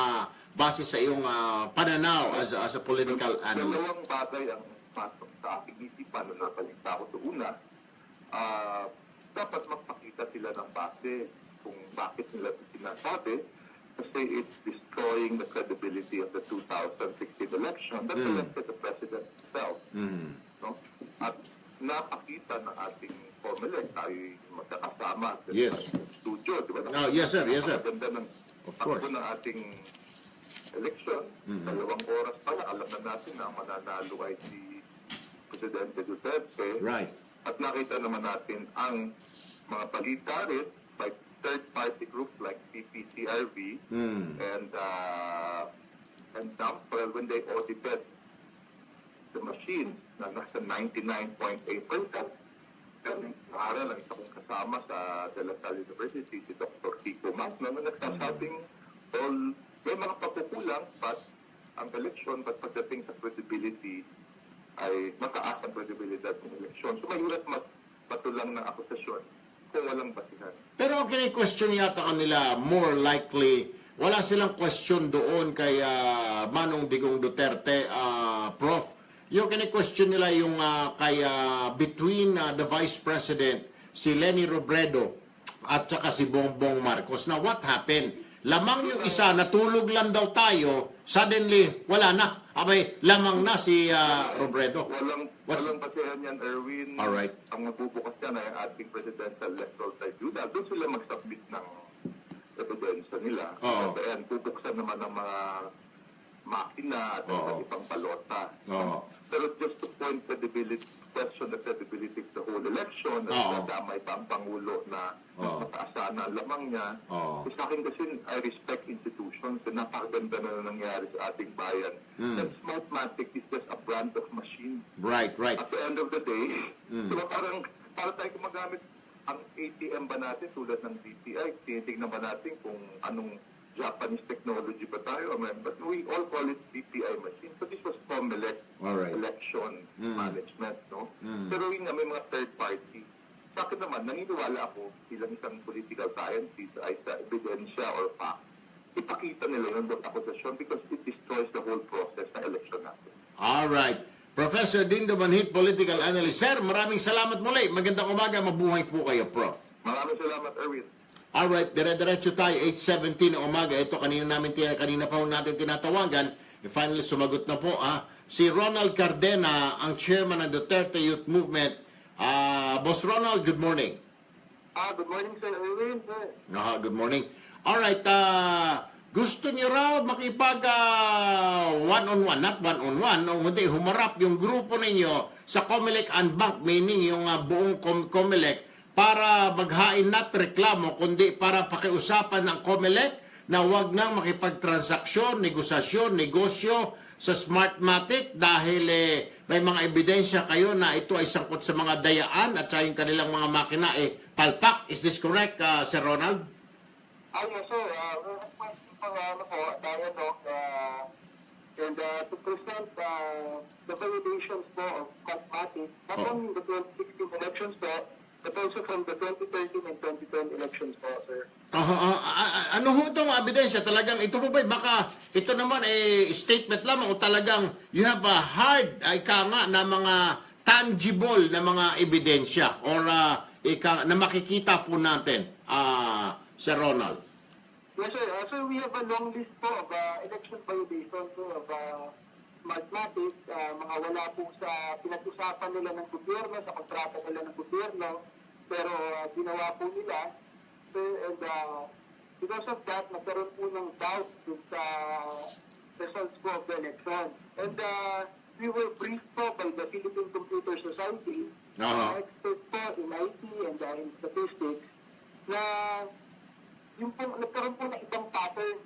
base sa iyong pananaw as a political analyst? Dalawang bagay ang pasok sa aking isipan na nabalita ko sa una. Dapat magpakita sila ng base kung bakit nila ito sinasabi kasi it's destroying the credibility of the 2016 election that elected the president himself. No? At napakita ng ating COMELEC tayo magkakasama sa studio, di ba? Yes, sir. Yes, sir. Maganda ng Of course. takbo ng ating election. 2 oras pa lang, alam na natin na ang mananalo ay si Presidente Duterte. Right. At nakita naman natin ang mga balita rin by third-party groups like CPCRV and Dumper when they audited the machine na nasa 99.8%. Naaral ang isa kong kasama sa De La Salle University, si Dr. Kiko Magno, na nagsasabing may mga pagkukulang ang election, but pagdating sa credibility ay mataas ang credibility ng eleksyon. So mahirap matulang ng akusasyon kung walang basihan. Pero ang kini-question yata kanila, more likely, wala silang question doon kay Manong Digong Duterte, Prof. Yung kini-question nila yung kay between the Vice President, si Leni Robredo, at saka si Bongbong Marcos. Now, what happened? Lamang yung isa, natulog lang daw tayo, suddenly, wala na. Abay, lamang na si Robredo. Walang basihan yan, Erwin. Alright. Ang magbubukas yan ay ang ating Presidential Electoral Tribunal. Doon sila mag-submit ng ebidensya nila. Oo. And bubuksan naman ng mga makina at Oo. ibang balota. Oo. Pero just to question the credibility of the whole election, at Oo. nadamay pa ang Pangulo na Oo. mataasa na ang lamang niya. Oo. Sa akin kasi, I respect institutions and napakaganda na nangyari sa ating bayan. And Smartmatic is just a brand of machine. Right. At the end of the day, diba para tayo gumagamit ang ATM ba natin tulad ng DTI, tinitignan ba natin kung anong Japanese technology ba tayo? But we all call it DTI machine. So this was COMELEC Alright. election management, no? Pero yun nga, may mga third party. Sa akin naman, naniniwala ako bilang isang political scientist ay sa ebidensya or fact. Ipakita nila yung akusasyon because it destroys the whole process na election natin. Alright. Professor Dindo Manhit, political analyst. Sir, maraming salamat muli. Magandang umaga. Mabuhay po kayo, Prof. Maraming salamat, Erwin. Alright, dire-diretso tayo, 8:17 ng umaga. Ito, kanina pa natin tinatawagan. Finally, sumagot na po. Si Ronald Cardena, ang chairman ng Duterte Youth Movement. Boss Ronald, good morning. Good morning, Sir Erwin. Good morning. Alright, gusto niyo raw makipag one-on-one, not one-on-one, no, hindi, humarap yung grupo ninyo sa COMELEC and Bank, meaning yung buong COMELEC, para maghain not reklamo, kundi para pakiusapan ng COMELEC na wag nang makipagtransaksyon, negosyo sa Smartmatic dahil may mga ebidensya kayo na ito ay sangkot sa mga dayaan at sa yung kanilang mga makina palpak. Is this correct, Sir Ronald? Yes, sir. And to present the validations po of Smartmatic, not only in the 2016 elections po, but also from the 2013 and 2010 elections po, sir. Ano ho itong ebidensya? Talagang ito po ba, baka ito naman statement lamang o talagang you have a hard, na mga tangible na mga ebidensya or na makikita po natin, Sir Ronald? Yes, sir. So we have a long list po of election violations of Smartmatic, mga wala po sa pinag-usapan nila ng gobyerno, sa kontrata nila ng gobyerno, pero ginawa po nila. And because of that, nagkaroon po ng doubt sa results po of the election. And we were briefed po by the Philippine Computer Society, experts po in IT and in statistics na yung po, nagkaroon po ng ibang pattern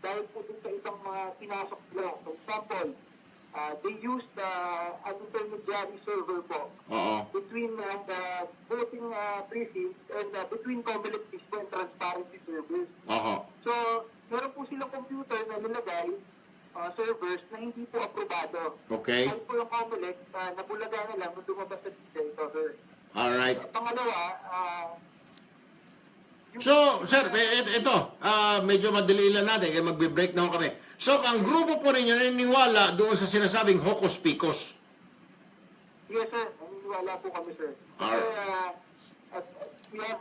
dahil po dun sa ibang mga pinasok nila. For example, they used an intermediary server po Oo. between the voting precincts and between Comelec mismo and transparency servers. Oo. So, meron po silang computer na nilagay servers na hindi po aprobado. Okay. Kahit po yung Comelec, nabulaga na lang kung lumabas sa dito, sir. Alright. Pangalawa, So, sir, ito, medyo madali lang natin, kaya magbe-break na kami. So, ang grupo po ninyo naniniwala doon sa sinasabing hocus picus. yes, sir, naniniwala po kami, sir. Kasi, we have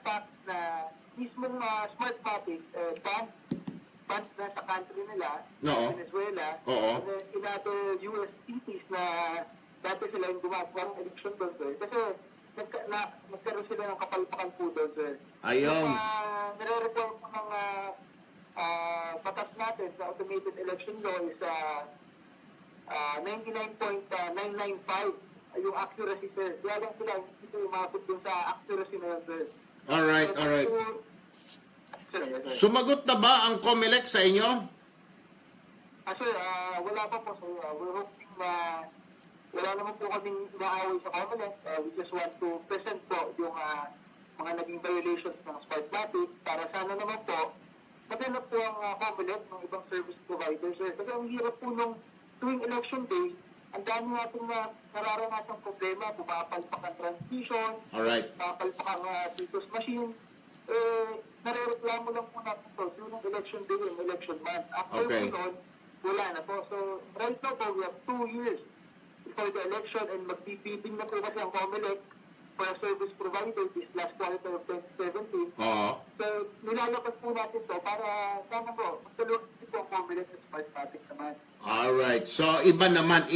fact na mismong Smartmatic, banned na sa country nila, Oo. Venezuela, Oo. and then in other US cities na dati sila yung gumagawa ng election doon, sir. Kasi nagkaroon sila ng kapalpakan po doon, sir. Ayun. Nire-reform po ng batas natin sa automated election law is 99.995 yung accuracy, sir. Kaya lang sila hindi po umabot dun sa accuracy na yun, sir. Alright, alright. Sir, yes, sir. Sumagot na ba ang Comelec sa inyo? Sir, wala pa po, sir. We're hoping na wala naman po kaming inaaway sa Comelec. We just want to present po yung mga naging violations ng Smartmatic para sana naman po maghanap po ang Comelec ng ibang service provider, sir. Kasi ang hirap po nung tuwing election day, ang dami natin na nararanasang problema, pumapalpak ang transmission, Alright. pumapalpak ang CITOS machine. Nare-reklamo lang po natin ito during election day and election month. After Okay. po nun, wala na po. So, right now po, we have 2 years before the election and magbibiting na po kasi ang Comelec for a service provider this last quarter of 2017. Oo. So, nilalabas po natin to para sana po, magtulungan po ang Comelec sa Smartmatic naman. Alright. So, iba naman.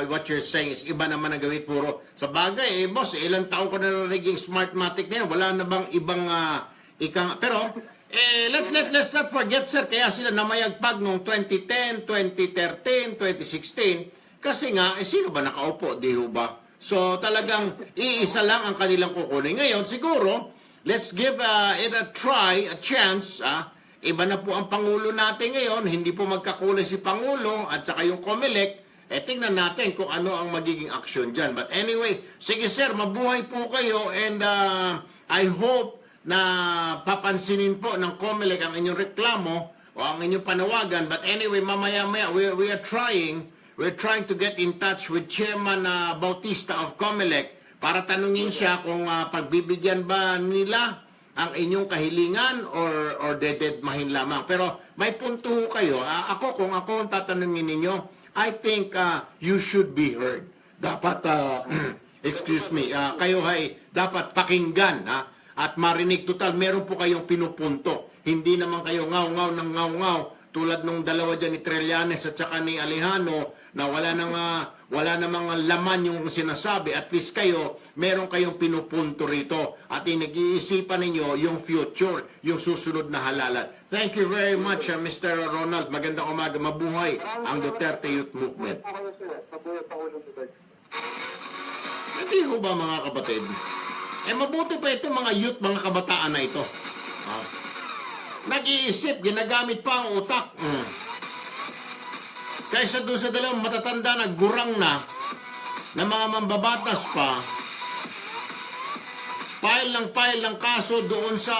What you're saying is, iba naman ang gawin puro. Sa bagay, boss, ilang taon ko na naging Smartmatic na yan. Wala na bang ibang pero, let's not forget, sir, kaya sila namayagpag noong 2010, 2013, 2016. Kasi nga, sino ba nakaupo? Di ho ba? So, talagang iisa lang ang kanilang kukunin. Ngayon, siguro, let's give it a try, a chance. Iba na po ang Pangulo natin ngayon. Hindi po magkakulay si Pangulo at saka yung Comelec. Tingnan natin kung ano ang magiging action dyan. But anyway, sige sir, mabuhay po kayo and I hope na papansinin po ng Comelec ang inyong reklamo o ang inyong panawagan. But anyway, mamaya-maya, we are trying to get in touch with Chairman Bautista of Comelec para tanungin siya kung pagbibigyan ba nila ang inyong kahilingan or dededmahin lamang. Pero may punto ho kayo. Kung ako ang tatanungin ninyo, I think you should be heard. Dapat, excuse me, kayo ay dapat pakinggan at marinig. Total, meron po kayong pinupunto. Hindi naman kayo ngaw-ngaw ng ngaw-ngaw tulad nung dalawa dyan ni Trillanes at saka ni Alejandro na wala namang laman yung sinasabi. At least kayo, meron kayong pinupunto rito at nag-iisipan ninyo yung future, yung susunod na halalan. Thank you very much, Mr. Ronald. Magandang umaga. Mabuhay ang Duterte Youth Movement. Hindi ho ba, mga kapatid? Mabuti pa ito mga youth, mga kabataan na ito. Nag-iisip, ginagamit pa ang utak. Kaysa doon sa dalawang matatanda na gurang na mga mambabatas pa, file ng kaso doon sa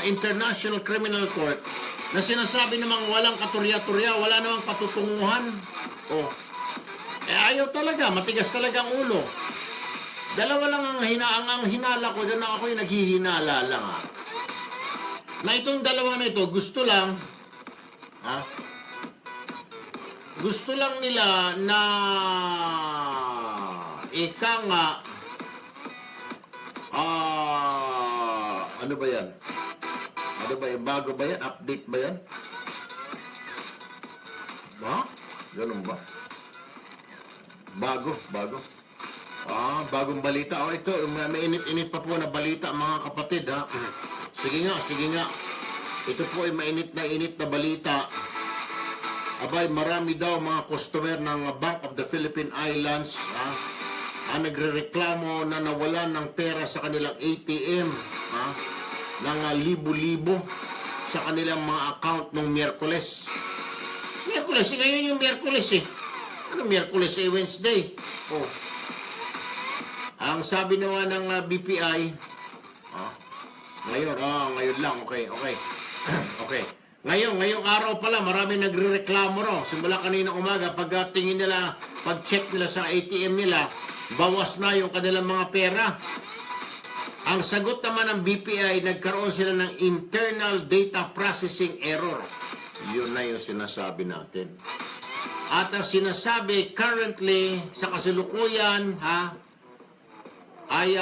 International Criminal Court na sinasabi namang walang katurya-turya, wala namang patutunguhan. Ayaw talaga, matigas talaga ang ulo. Dalawa lang ang hinala ko, dyan na ako yung naghihinala lang. Na itong dalawa na ito, gusto lang nila na ika nga ano ba yan? Bago ba yan? Update ba yan? Ganun ba? Bago. Bagong balita. Ito, may init-init pa po na balita, mga kapatid, Sige nga. Ito po ay mainit na balita. Abay, marami daw mga customer ng Bank of the Philippine Islands nagrereklamo na nawalan ng pera sa kanilang ATM, ng libo-libo sa kanilang mga account nung Miyerkules. Miyerkules, ngayon yung Miyerkules eh. Ano Miyerkules eh, Wednesday? Oh. Ang sabi naman ng BPI, ngayon lang, okay. Okay. Ngayong araw pala, marami nagrereklamo raw. Simula kanina umaga, pagtingin nila, pag-check nila sa ATM nila, bawas na yung kanilang mga pera. Ang sagot naman ng BPI, nagkaroon sila ng internal data processing error. Yun na yung sinasabi natin. At ang sinasabi currently, sa kasalukuyan, ay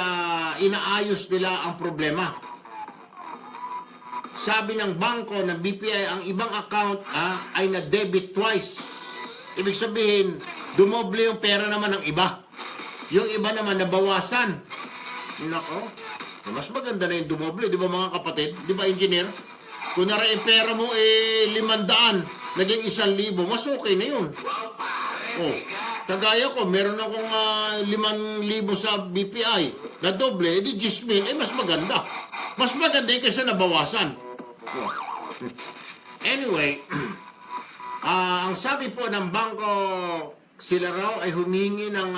inaayos nila ang problema. Sabi ng bangko ng BPI, ang ibang account ay na-debit twice. Ibig sabihin, dumoble yung pera naman ng iba. Yung iba naman nabawasan. Nako, mas maganda na yung dumoble, di ba mga kapatid? Di ba engineer? Kung nara yung pera mo 500, naging 1,000, mas okay na yun. Oh, kagaya ko, meron akong 5,000 sa BPI na doble, edi 10,000, mas maganda. Mas maganda yung kaysa nabawasan. Anyway, ang sabi po ng bangko, sila raw ay humingi ng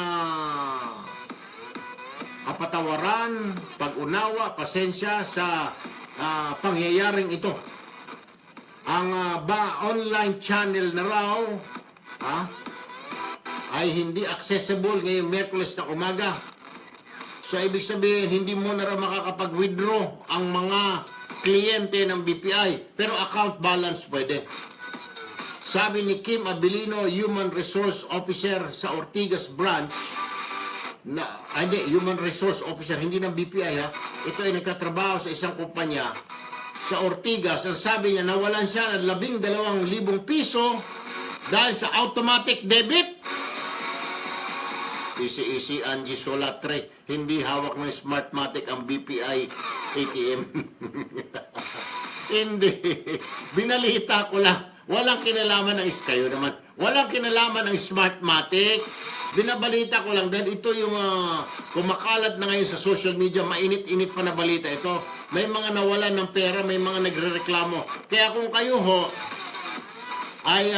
kapatawaran, pag-unawa, pasensya sa pangyayaring ito. Ang online channel na raw ay hindi accessible ngayong Miyerkules na umaga. So, ibig sabihin, hindi mo na raw makakapag-withdraw ang mga kliyente ng BPI. Pero account balance pwede. Sabi ni Kim Abilino, Human Resource Officer sa Ortigas Branch, Human Resource Officer, hindi ng BPI ito ay nagtatrabaho sa isang kumpanya sa Ortigas. Ang sabi niya, nawalan siya ng 12,000 piso dahil sa automatic debit. Easy Angie Solatre, hindi hawak ng Smartmatic ang BPI ATM. Hindi. Binalita ko lang. Walang kinalaman ng kayo naman. Walang kinalaman ng Smartmatic. Binabalita ko lang dahil ito yung kumakalat na ngayon sa social media. Mainit-init pa na balita ito. May mga nawalan ng pera, may mga nagrereklamo. Kaya kung kayo ay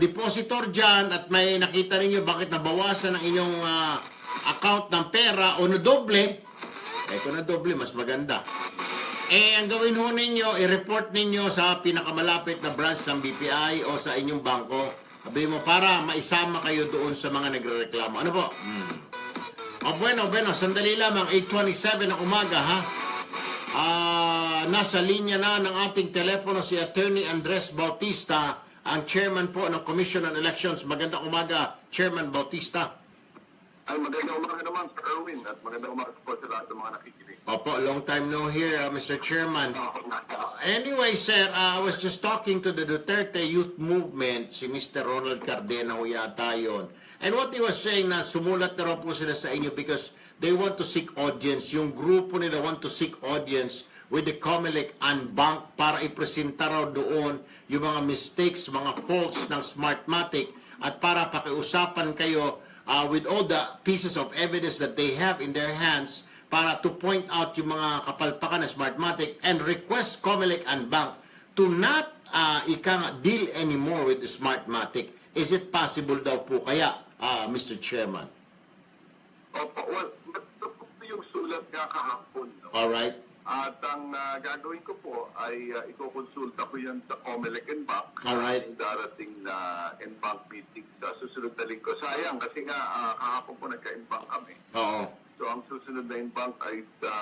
depositor dyan at may nakita ninyo bakit nabawasan ang inyong account ng pera o nadoble, kung nadoble, mas maganda. Ang gawin ho ninyo, i-report ninyo sa pinakamalapit na branch ng BPI o sa inyong bangko. Sabi mo, para maisama kayo doon sa mga nagrereklamo. Ano po? Bueno, sandali lamang, 8:27 ng umaga, nasa linya na ng ating telepono si Attorney Andres Bautista, ang chairman po ng Commission on Elections. Magandang umaga, Chairman Bautista. Ay, magandang umaga naman, Sir Erwin, at magandang umaga po sa lahat ng mga nakikinig. Opo, long time no here, Mr. Chairman. Anyway, sir, I was just talking to the Duterte Youth Movement, si Mr. Ronald Cardena ho yata yun. And what he was saying na sumulat na raw po sila sa inyo because they want to seek audience. Yung grupo nila want to seek audience with the COMELEC and bank para ipresenta raw doon yung mga mistakes, mga faults ng Smartmatic at para pakiusapan kayo with all the pieces of evidence that they have in their hands para to point out yung mga kapalpakan ng Smartmatic and request COMELEC and bank to not deal anymore with the Smartmatic. Is it possible daw po kaya, Mr. Chairman? Opo, well, ito po yung sulat nga kahapon. No? Alright. At ang gagawin ko po ay ikukonsulta ko yan sa COMELEC and bank. Alright. Ang darating na in-bank meeting sa susunod na linggo. Sayang kasi nga kahapon po nagka-in-bank kami. Oo. So ang susunod na in-bank ay sa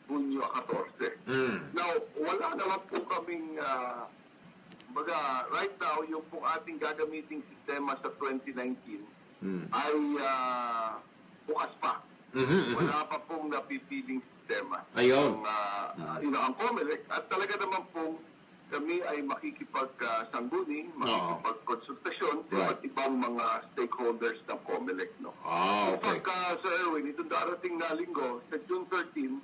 Hunyo 14. Now, wala naman po kaming right now, yung pong ating gagamiting sistema sa 2019 ay bukas pa. Wala pa pong napipiling sistema. Ayun. Ang COMELEC. At talaga naman pong kami ay makikipag-sangguni, makikipag-konsultasyon sa iba't ibang mga stakeholders ng COMELEC. No? Okay. Pagka, Sir Erwin, itong darating na linggo, sa June 13,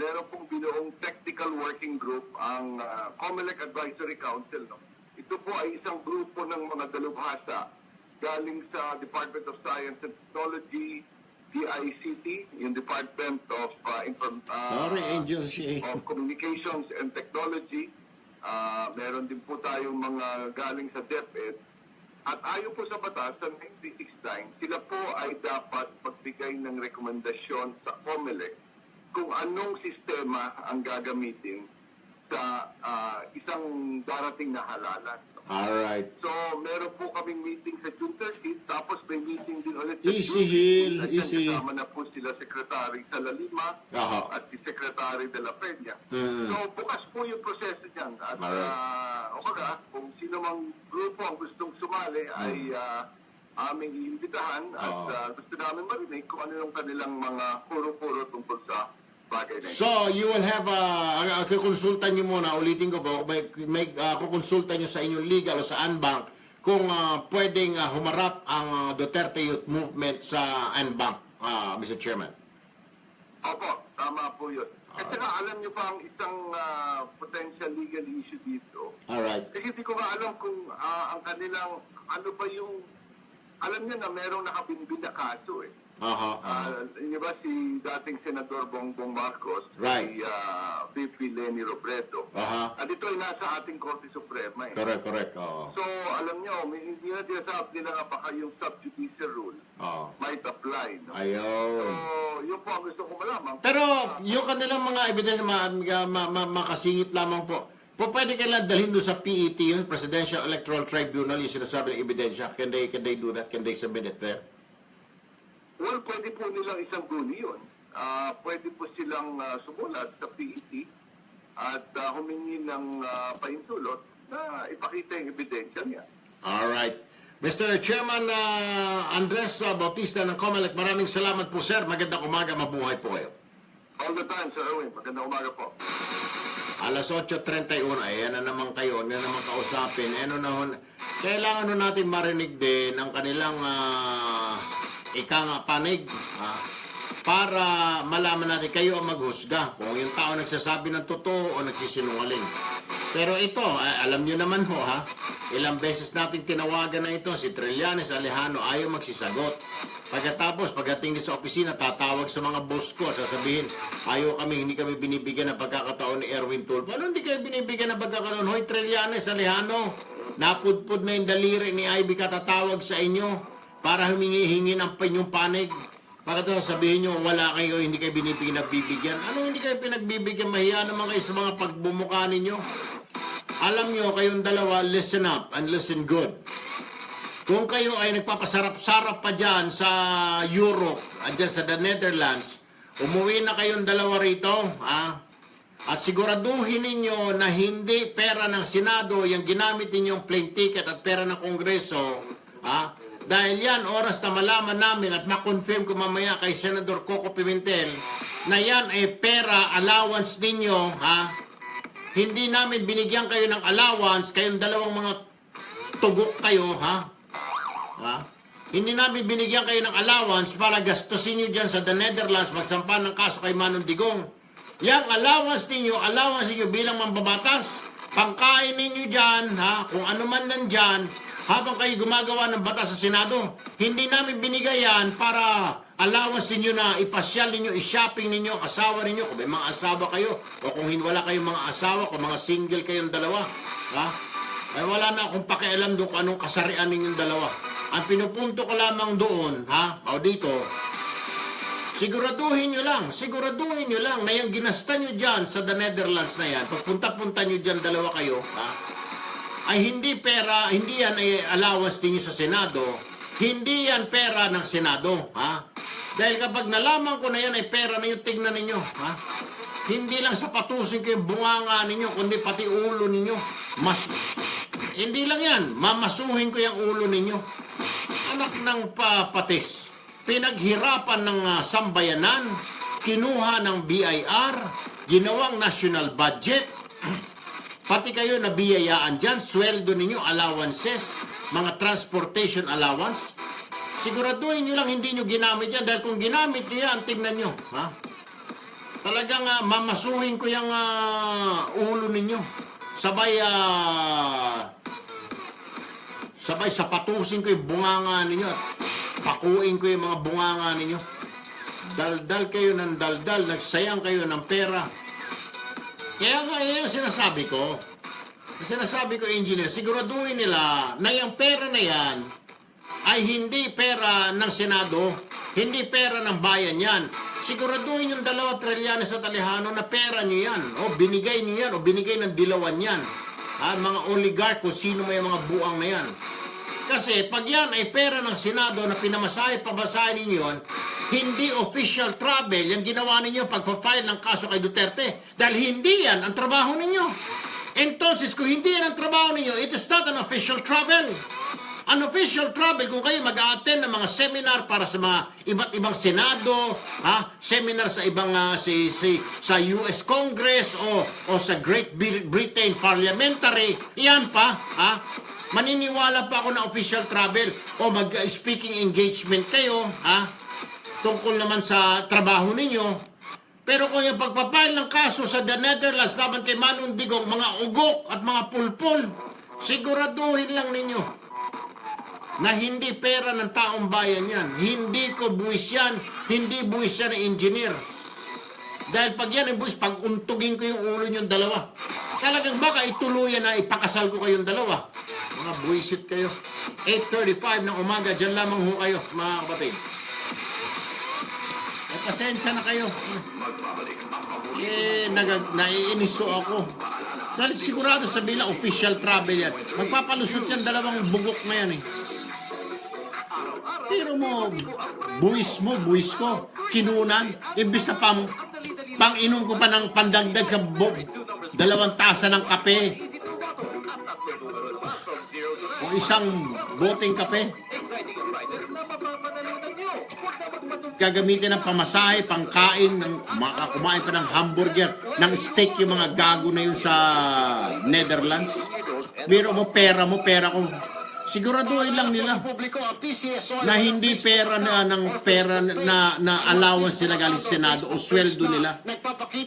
meron pong binuong technical working group ang COMELEC Advisory Council. No? Ito po ay isang grupo ng mga dalubhasa galing sa Department of Science and Technology, DICT, yung Department of Sorry, Angel Shea. of Communications and Technology. Meron din po tayong mga galing sa DepEd. At ayon po sa batas, sa 9369, sila po ay dapat magbigay ng rekomendasyon sa COMELEC kung anong sistema ang gagamitin sa isang darating na halalan. Alright. So, meron po kaming meeting sa June 30, tapos may meeting din ulit sa Easy, June 15. Hill, At easy. kasama na po sila Secretary Salalima Aha. at si Secretary de la Peña. Mm. So, bukas po yung proseso niyan. At Alright. kung sino mang grupo ang gustong sumali ay aming iimbitahan at gusto namin marinig kung ano yung kanilang mga puro-puro tungkol sa bagay na ito. So, you will have kukonsulta nyo muna, ulitin ko po, may kukonsulta nyo sa inyong legal o sa Anbank kung pwedeng humarap ang Duterte Youth Movement sa Anbank, Mr. Chairman. Opo, tama po yun. At saka alam niyo pa ang isang potential legal issue dito. Alright. Kasi hindi ko nga alam kung ang kanilang, ano ba yung, alam niyo na merong nakabinbin na kaso eh. Hindi ba si dating Senador Bongbong Marcos, Right. si VP Leni Robredo. At ito ay nasa ating Korte Suprema eh. Correct. Oo. So, alam niyo, hindi na tinasabi nila nga baka yung sub-judicial rule might apply. No? So, Ayun. yun po ang gusto ko malaman. Pero yung kanilang mga ebidensya makasingit lamang po. Pwede kailan dalhin doon sa PET, yung Presidential Electoral Tribunal, yung sinasabi ng ebidensya. Can they do that? Can they submit it there? Well, pwede po nilang isang guni yun. Pwede po silang sumulat sa PET at humingi ng paintulot na ipakita yung ebidensya niya. Alright. Mr. Chairman Andres Bautista ng COMELEC, maraming salamat po, sir. Magandang umaga, mabuhay po kayo. All the time, Sir Erwin. Magandang umaga po. Alas 8:31, ayan na naman kayo, na naman kausapin. Kailangan nun natin marinig din ang kanilang panig para malaman natin kayo ang maghusga kung yung tao nagsasabi ng totoo o nagsisinungaling. Pero ito, alam nyo naman ho ilang beses natin tinawagan na ito, si Trillanes Alejano ayaw magsisagot. Pagkatapos, pagdating din sa opisina, tatawag sa mga boss ko, sasabihin, hindi kami binibigyan ng pagkakataon ni Erwin Tulfo. Ano hindi kayo binibigyan ng pagkakataon? Hoy, Trillanes Alejano, napudpud na yung daliri ni Ivy katatawag sa inyo para humingi-hingi ng inyong panig. Pagkatapos sabihin nyo, wala kayo, hindi kayo pinagbibigyan. Ano hindi kayo pinagbibigyan? Mahiya naman kayo sa mga pagbumuka ninyo. Alam nyo, kayong dalawa, listen up and listen good. Kung kayo ay nagpapasarap-sarap pa dyan sa Europe, at dyan sa the Netherlands, umuwi na kayong dalawa rito, at siguraduhin ninyo na hindi pera ng Senado yung ginamit ninyong plane ticket at pera ng Kongreso, dahil yan, oras na malaman namin at makonfirm ko mamaya kay Senador Coco Pimentel na yan ay pera, allowance ninyo, Hindi namin binigyan kayo ng allowance, kayong dalawang mga tugok kayo, Hindi namin binigyan kayo ng allowance para gastusin nyo dyan sa the Netherlands, magsampa ng kaso kay Manong Digong. Yang allowance ninyo bilang mambabatas, pangkain ninyo dyan, kung ano man nandyan, habang kayo gumagawa ng batas sa Senado. Hindi namin binigay yan para allowance ninyo na ipasyal ninyo, i-shopping ninyo, asawa ninyo, kung may mga asawa kayo, o kung wala kayong mga asawa, kung mga single kayong dalawa. Ay wala na akong pakialam doon kung anong kasarian ninyong dalawa. Ang pinupunto ko lamang doon, o dito, siguraduhin nyo lang na yung ginasta nyo dyan sa the Netherlands na yan, pagpunta-punta nyo dyan dalawa kayo, ay hindi pera, hindi yan ay allowance ninyo sa Senado, hindi yan pera ng Senado, Dahil kapag nalaman ko na yan ay pera ninyo, tignan ninyo, Hindi lang sa patusin ko yung bunganga ninyo, kundi pati ulo ninyo. Hindi lang yan, mamasuhin ko yung ulo ninyo. Anak ng patis. Pinaghirapan ng sambayanan, kinuha ng BIR, ginawang national budget, pati kayo na biyayaan dyan, sweldo ninyo, allowances, mga transportation allowance. Siguraduhin nyo lang hindi nyo ginamit yan, dahil kung ginamit nyo yan, tignan nyo. Talagang mamasuhin ko yung ulo ninyo. Sabay Sabay sapatusin ko yung bunganga ninyo at pakuin ko yung mga bunganga ninyo. Daldal kayo ng daldal, nagsayang kayo ng pera. Kaya nga yung sinasabi ko, engineer, siguraduhin nila na yung pera na yan ay hindi pera ng Senado, hindi pera ng bayan yan. Siguraduhin yung 2 trilyones sa talihano na pera nyo yan, o binigay nyo yan, o binigay ng dilawan yan. Mga oligarch, kung sino may mga buang na yan. Kasi pag yan ay pera ng Senado na pinamasahe, pabasahin ninyo yan, hindi official travel yung ginawa ninyo pagpa-file ng kaso kay Duterte. Dahil hindi yan ang trabaho ninyo. Entonces, kung hindi yan ang trabaho ninyo, it is not an official travel. An official travel, kung kayo mag-a-attend ng mga seminar para sa mga iba't ibang Senado, seminar sa ibang sa US Congress o sa Great Britain Parliamentary, iyan pa, maniniwala pa ako na official travel o mag-speaking engagement kayo, tungkol naman sa trabaho ninyo. Pero kung yung pagpapile ng kaso sa The Netherlands laban kay Manong Digong, mga ugok at mga pulpul, siguraduhin lang ninyo na hindi pera ng taong bayan yan. Hindi ko buwis yan. Hindi buwis yan ng engineer. Dahil pag yan ang buwis, pag untugin ko yung ulo niyong dalawa, talagang baka ituluyan na ipakasal ko kayong dalawa. Mga buwisit kayo. 8:35 ng umaga, dyan lamang ho kayo, mga kapatid. Ay, pasensya na kayo. Naiinis ako. Dahil sigurado sa bilang official travel yan. Magpapalusot yan 2 bugok na yan eh. Pero mo, buwis ko, kinunan, imbis na pang-inom ko pa ng pandagdag sa 2 tasa ng kape. O isang boteng kape. Gagamitin ng pamasahe, pangkain, kumain pa ng hamburger, ng steak yung mga gago na yun sa Netherlands. Biro mo, pera ko. Siguraduhin lang nila na hindi pera ng pera na allowance nila galing sa Senado o sweldo nila.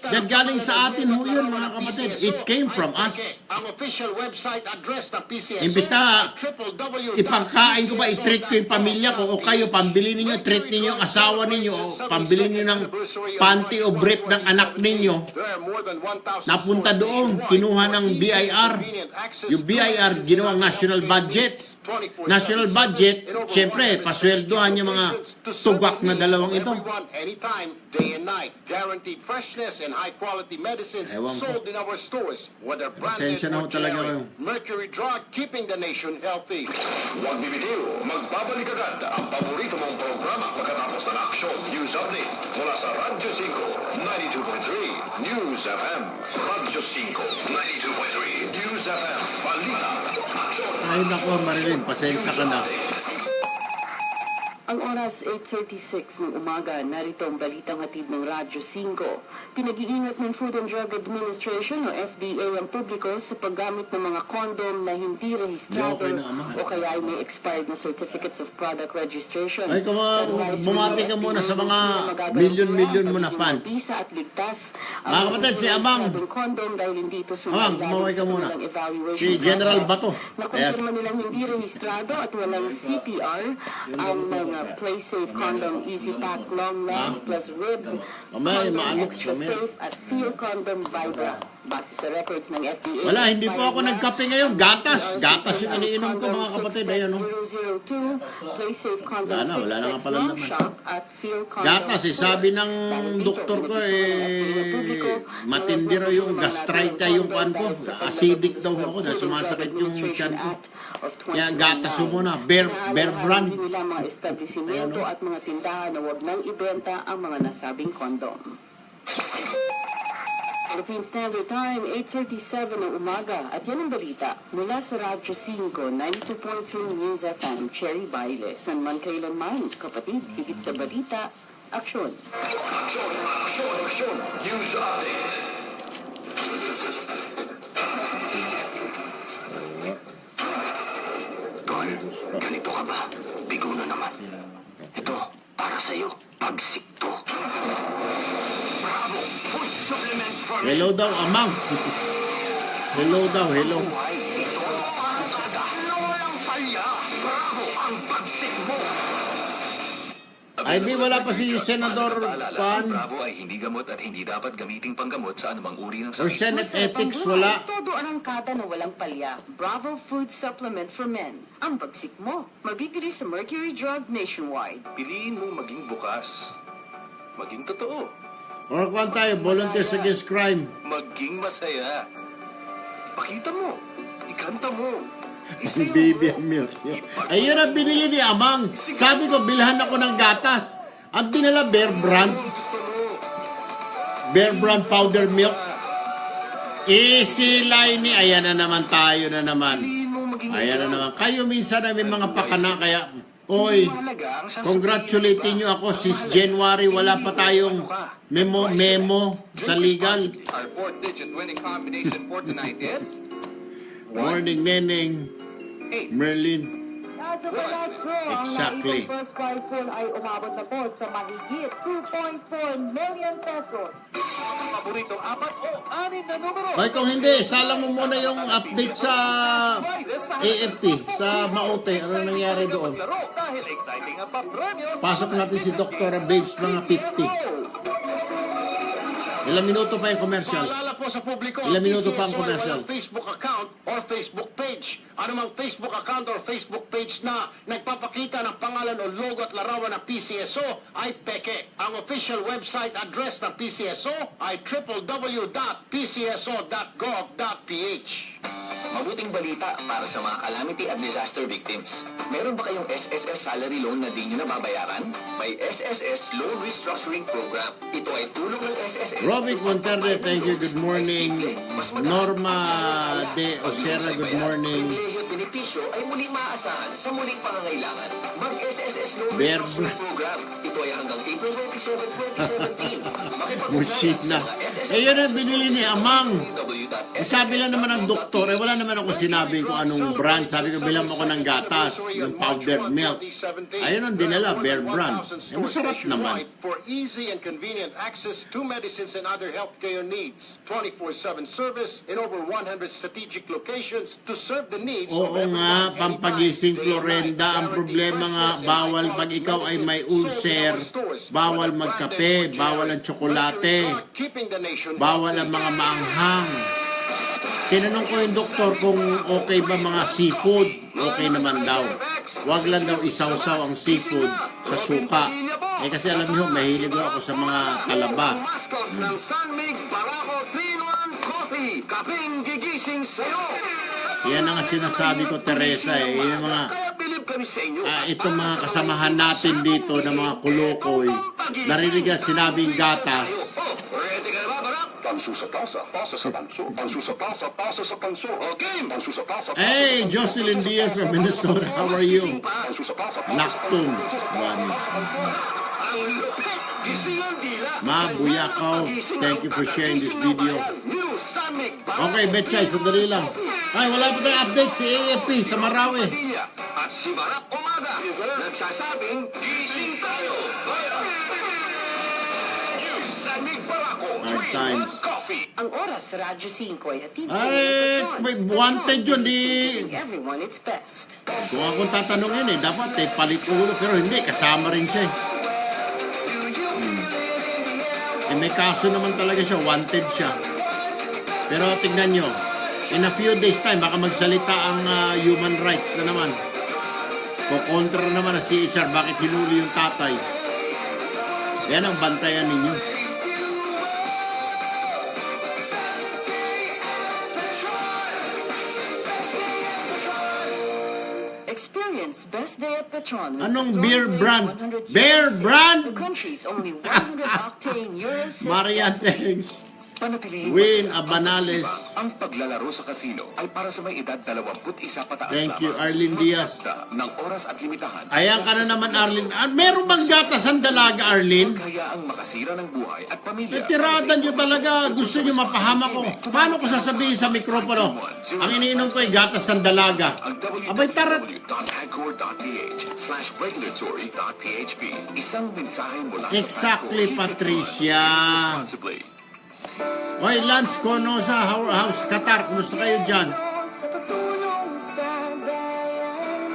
Yan galing sa atin ho yun, mga kapatid. It came from us. Imbis na ipangkain ko ba, i-treat ko yung pamilya ko o kayo, pambili ninyo, treat ninyo ang asawa ninyo o pambili ninyo ng panty o brief ng anak ninyo, napunta doon, kinuha ng BIR. Yung BIR, ginawang national budget. National budget, siyempre, pasweldohan yung mga tugak na dalawang ito. Ewan ko. Pasensya na ho talaga kayo. Mercury Drug, keeping the nation healthy. Huwag bibitiw, magbabalik agad ang paborito mong programa pagkatapos ng aksyon. News Update mula sa Radyo 5, 92.3 News FM. Radyo 5, 92.3 News FM. Balita, aksyon. Ay nako, Marilyn, pasensya ka na. Ang oras 8:36 ng umaga, narito ang balitang hatid ng Radyo 5. Pinag-iingat ng Food and Drug Administration o FDA ang publiko sa paggamit ng mga kondom na hindi rehistrado o kaya ay may expired na certificates of product registration. Ay, bumati ka muna sa mga milyon-milyon mo na fans. At ligtas Mga kapatid, si Abang. Abang, kumaway ka muna. Si General Bato. Nakumpirma nilang hindi rehistrado at walang CPR ang mga Play Safe Condom Easy Pack Long Leg plus Rib, Condom Extra Safe at Feel Condom Vibra. Base sa records ng FDA. Wala, hindi po ako nagkape ngayon. Gatas yung iniinom ko, mga kapatid. Ayan, no? 002, Play Safe Condom Wala nga pala Long naman. Shock at Feel Condom Gatas, sabi ng doktor ko, matindi raw yung gastritis yung pan ko. Acidic daw ako dahil sumasakit yung tiyan ko. Kaya gatas mo muna. Bear Brand. Nila mga establishmento at mga tindahan na huwag nang ibenta ang mga nasabing kondom. Philippine Standard Time, 8:37 ng umaga. At yan ang balita mula sa Radyo 5, 92.3 News FM, Cherry Baile. San man kailanman, kapatid, higit sa balita, aksyon. Aksyon, aksyon, aksyon. News Update. Tol, ganito ka ba? Bigo na naman. Ito, para sa'yo, pagsikto. Bravo! Voice supplement for Hello daw, Amang. Hello daw, hello. Ito ang kada na walang palya. Ay, di wala pa si Senador Paalala, Pan. ang Bravo ay hindi gamot at hindi dapat gamiting panggamot sa anumang uri ng Or sakit. Senate Masarap ang Ethics, buhay. wala. Todo arangkada na walang palya. Bravo Food Supplement for Men. Ang bagsik mo. Mabibili sa Mercury Drug nationwide. Piliin mong maging bukas. Maging totoo. Or kung tayo, Volunteers Against Crime. Maging masaya. Pakita mo. Ikanta mo. Si baby ang milk. Ayun ang binili ni Amang. Sabi ko, bilhan ako ng gatas. Ang dinala, Bear Brand. Gusto mo. Bear Brand powder milk. Easy line ni. Ayan na naman tayo na naman. Piliin mong maging Ayan na ikaw. naman. Kayo minsan na may mga pakana kaya... Oy, Mahalaga ang sasabihin, congratulating nyo diba? ako since Mahalaga. January. Wala pa Hindi tayong mo ka. memo sa legal. Our fourth-digit winning combination for tonight is Morning, Neneng. Merlin. As of the last draw, Exactly. ang first prize pool ay umabot na po sa mahigit 2.4 million pesos. paboritong 4 o 6 na numero. Ay, kung hindi, salang mo muna yung update sa AFT, sa Maute. Ano nangyari doon? Maglaro dahil exciting ang papremyos. Pasok natin si Dr. Babes, mga 50. Ilang minuto pa yung commercial? Paalala po sa publiko, Ilang minuto pa ang PCSO ay commercial? walang Facebook account or Facebook page. Anumang Facebook account or Facebook page na nagpapakita ng pangalan o logo at larawan ng PCSO ay peke. Ang official website address ng PCSO ay www.pcso.gov.ph. Mabuting balita para sa mga calamity at disaster victims. Meron ba kayong SSS salary loan na di nyo nababayaran? May SSS Loan Restructuring Program. Ito ay tulong ng SSS. Robic Monterde, thank you. Good morning. Norma De Osera, good morning. Pribilehiyo at benepisyo ay muling maaasahan sa muling pangangailangan. Mag-SSS Loan Bear Restructuring Program. Ito ay hanggang April 27, 2017. Musit na. Eh, yun ang binili ni Amang. Sabi lang naman ng doktor, wala naman ako sinabi kung anong brand. Sabi ko, bilang ako ng gatas, yung powdered milk. Ayun ang dinala, Bear Brand. Eh, masarap naman. For easy and convenient access to medicines and other healthcare needs. 24/7 service in over 100 strategic locations to serve the needs of Oo everyone, nga, anytime, pampagising day and Florenda. night. Ang problema nga, bawal pag ikaw ay may ulcer, bawal magkape, bawal ang tsokolate, bawal ang mga maanghang. Tinanong ko yung doktor kung okay ba mga seafood. Okay naman daw. Huwag lang daw isawsaw ang seafood sa suka. Eh kasi alam niyo, mahilig ako sa mga talaba. Mascot ng San Mig Barako 3-in-1 Coffee. Kaping gigising sa'yo. Yan ang sinasabi ko, Teresa. Yung mga, Kaya bilib kami sa inyo. itong mga kasamahan natin dito na mga kulukoy. Narinig ang sinabing gatas. Ready ka na ba, Barak? Tanso sa tasa, tasa sa tanso. Tanso sa tasa, tasa sa tanso. Okay. Tanso sa tasa, tasa Hey, sa tanso. Jocelyn Diaz from Minnesota. How are you? Tanso sa tasa, tasa sa Naktum. tanso. Tanso sa tasa, tasa sa tanso. Ang lupit. Gising ang dila. Ma Buyakaw, thank you for sharing this video. New San Mig Barako Okay, Betchay, sandali lang. Ay, wala pa tayong update si AFP sa Marawi. Padilla at si Barak Umaga. Nagsasabing, gising tayo. New San Mig Barako Hard 3-in-1 times. Coffee. Ang oras sa Radyo 5 ay hatid sa Ay, inyo ng Petron. may wanted yun, di. Giving everyone its best. Kung akong tatanungin dapat palit ulo, pero hindi, kasama rin siya. May kaso naman talaga siya, wanted siya. Pero tignan nyo, in a few days time, baka magsalita ang human rights na naman. Kukontra naman ang CHR, bakit hinuli yung tatay. Yan ang bantayan ninyo. Experience best day at Petron. with Anong Petron beer Blaze brand? 100 Beer GC, brand? The country's only 100 octane Euro 6 Marian, gasoline. thanks. Panatilihin Win masaya ang Abanales. pagdiriwang. Ang paglalaro sa kasino ay para sa may edad 21 pataas Thank you, lamang. Arlene Diaz. Magtakda ng oras at limitahan. Ayan ka na naman, Arlene. Meron bang gatas ang dalaga, Arlene? Kaya ang makasira ng buhay at pamilya. Tiradan nyo talaga. Gusto nyo mapahama ko. Paano ko sasabihin sa mikropono? Ang iniinom ko ay gatas ng dalaga. Ang Abay, tarat. www.agcor.ph/regulatory.php. Isang mensahe mula sa Exactly, Agcor. Keep it Patricia. fun responsibly. Oy, Lance Cono sa House Qatar. Kumusta kayo dyan? Sa pagtulong sa bayan,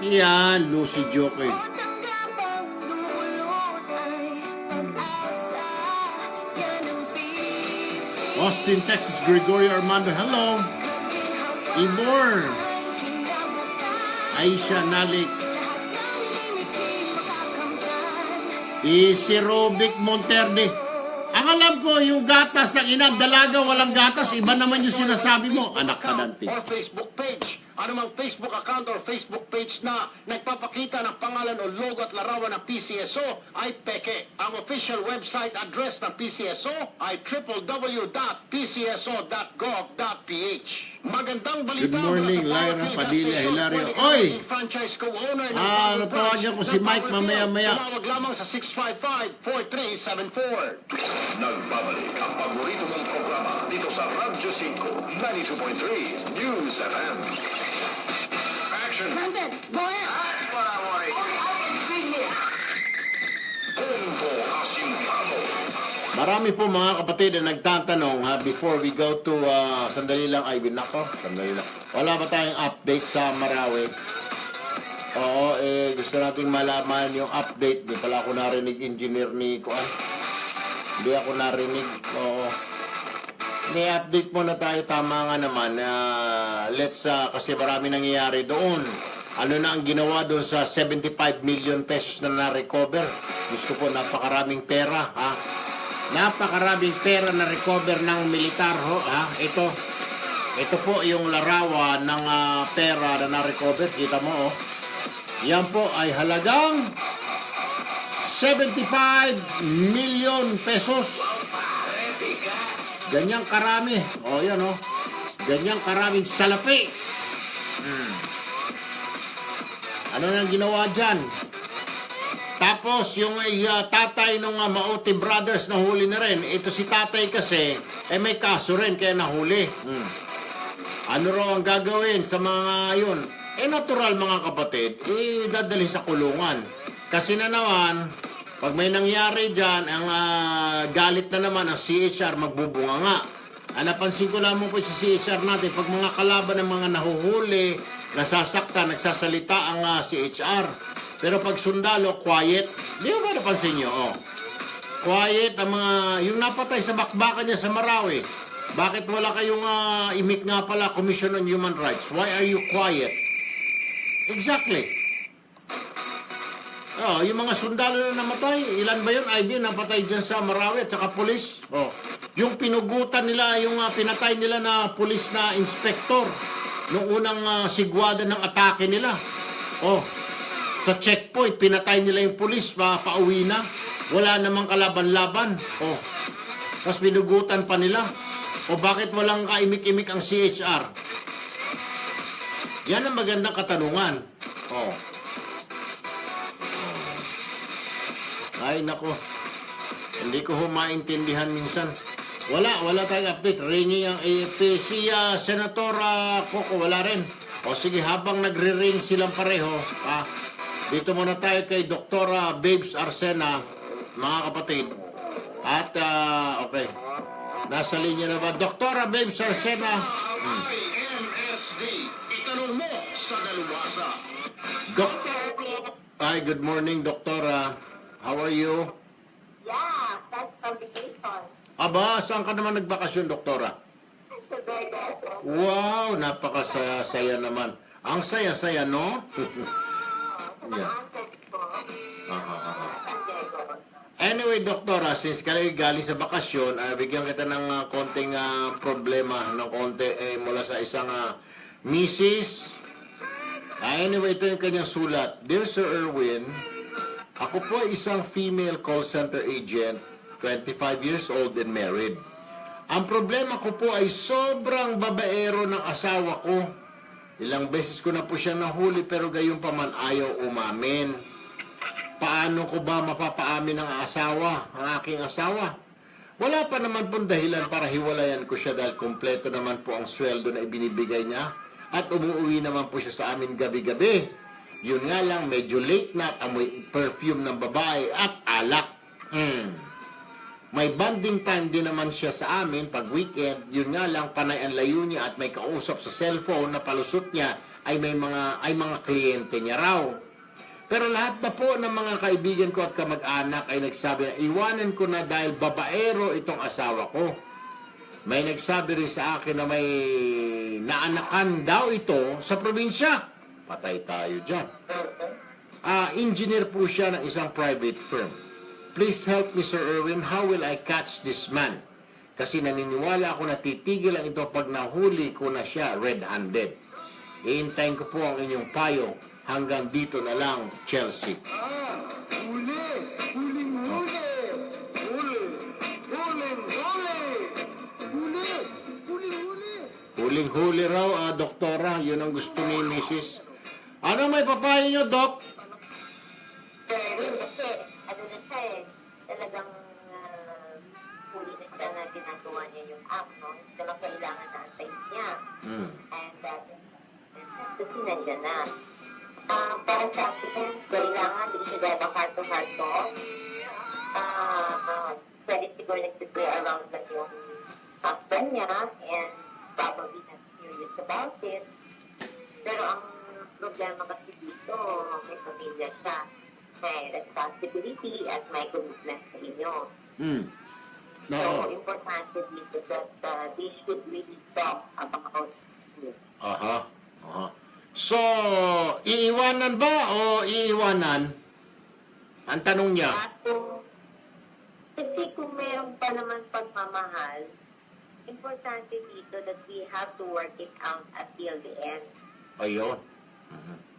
Yan, Lucy Joke. tanggap ang dulo. Austin, Texas, Gregorio Armando, hello. Ibor, Aisha Nalik, si Robic Monterde. Ang alam ko, yung gatas ng ina, dalaga, walang gatas, iba naman yung sinasabi mo. Anak ka dante. Or Facebook page. Anumang Facebook account or Facebook page na nagpapakita ng pangalan o logo at larawan ng PCSO ay peke. Ang official website address ng PCSO ay www.pcso.gov.ph. Magandang balita. Good morning, Lyra Padilla Hilario. Oy! Franchise co-owner ng natawagan ko si Mike mamaya-maya. Tumawag lamang sa 655-4374. Nagbabalik ang paborito mong programa dito sa Radyo 5, 92.3 News FM. Action! Brandon, go ahead. That's what I want to hear. I can see here. Punto Asintado. Marami po mga kapatid na nagtatanong before we go to sandali lang Ivan nako, sandali lang. Wala ba tayong update sa Marawi? Oo, gusto nating malaman yung update. Di pala ako narinig engineer ni Kuan. Hindi ako narinig. Oo. May update muna tayo, tama nga naman. Kasi marami nangyayari doon. Ano na ang ginawa doon sa 75 million pesos na na-recover? Gusto po, napakaraming pera, ha? Napakaraming pera na recover ng militar, ho, ha? Ito po yung larawan ng pera na na-recover. Kita mo, oh. Yan po ay halagang 75 million pesos. Ganyang karami. O, yan, o. Ganyang karaming salapi. Ano nang ginawa dyan? Tapos, yung tatay ng Mauti Brothers nahuli na rin. Ito si tatay kasi, may kaso rin kaya nahuli. Ano raw ang gagawin sa mga yun? Natural mga kapatid, dadalhin sa kulungan. Kasi na naman, pag may nangyari dyan, ang galit na naman ang CHR, magbubunga nga. Napansin ko lamang po sa CHR natin, pag mga kalaban ng mga nahuhuli, nasasakta, nagsasalita ang CHR. Pero pag sundalo, quiet. Di ba napansin nyo? Oh. Quiet ang mga, yung napatay sa bakbakan niya sa Marawi. Bakit wala kayong imik nga pala, Commission on Human Rights? Why are you quiet? Exactly. Oh, yung mga sundalo na namatay, ilan ba yun? IB, napatay dyan sa Marawi at saka pulis. Oh. Yung pinugutan nila, yung pinatay nila na pulis na inspektor noong unang sigwada ng atake nila. Oh, sa checkpoint, pinatay nila yung pulis, pauwi na. Wala namang kalaban-laban. Oh, tapos pinugutan pa nila. O bakit walang kaimik-imik ang CHR? Yan ang magandang katanungan. Oh. Ay, nako. Hindi ko maintindihan minsan. Wala tayong update. Ringing ang AFP. Si Senator Coco, wala rin. O sige, habang nagre-ring silang pareho, dito muna tayo kay Dr. Babes Arsena, mga kapatid. At, okay. Nasa linya na ba? Dr. Babes Arsena. IMSD. Itanong mo sa dalubhasa. Hi, good morning, Doktora. How are you? Yeah, that's from vacation. Aba, saan ka naman nagbakasyon, Doktora? Sa Vegas. Wow, napakasaya naman. Ang saya-saya, no? Yeah. Anyway, Doktora, since kayo galing sa bakasyon, bigyan kita ng konting problema, ng konti mula sa isang misis. Anyway, ito yung kanyang sulat. Dear Sir Erwin, ako po ay isang female call center agent, 25 years old and married. Ang problema ko po ay sobrang babaero ng asawa ko. Ilang beses ko na po siya nahuli pero gayon pa man ayaw umamin. Paano ko ba mapapaamin ang aking asawa? Wala pa naman pong dahilan para hiwalayan ko siya dahil kompleto naman po ang sweldo na ibinibigay niya at umuwi naman po siya sa amin gabi-gabi. Yun nga lang, medyo late na at amoy perfume ng babae at alak. May bonding time din naman siya sa amin pag weekend. Yun nga lang, panay ang layo niya at may kausap sa cellphone na palusot niya ay mga kliyente niya raw. Pero lahat na po ng mga kaibigan ko at kamag-anak ay nagsabi na iwanan ko na dahil babaero itong asawa ko. may nagsabi rin sa akin na may naanakan daw ito sa probinsya. Patay tayo dyan. Engineer po siya ng isang private firm. Please help me, Sir Erwin. How will I catch this man? Kasi naniniwala ako na titigil lang ito pag nahuli ko na siya red-handed. Iintayin ko po ang inyong payo. Hanggang dito na lang, Chelsea. Huling-huli raw, doktora. Yun ang gusto ni Mrs. Ano may papayo nyo, Doc? Kasi, ano na siya talagang huli na siya na ginagawa niya yung app, no? Talagang kailangan na time niya. And kasi nandiyan na. Para sa akin, kailangan hindi siya dahil heart-to-heart talk. Pwede siguro nag-play around lang yung husband niya and probably not serious about it. Pero ang problema kasi dito, may pamilya siya. May responsibility at may commitment sa inyo. No. So, importante dito that they should really talk about it. So, iiwanan ba o iiwanan? Ang tanong niya. Kasi kung meron pa naman pagmamahal, importante dito that we have to work it out until the end. Ayun.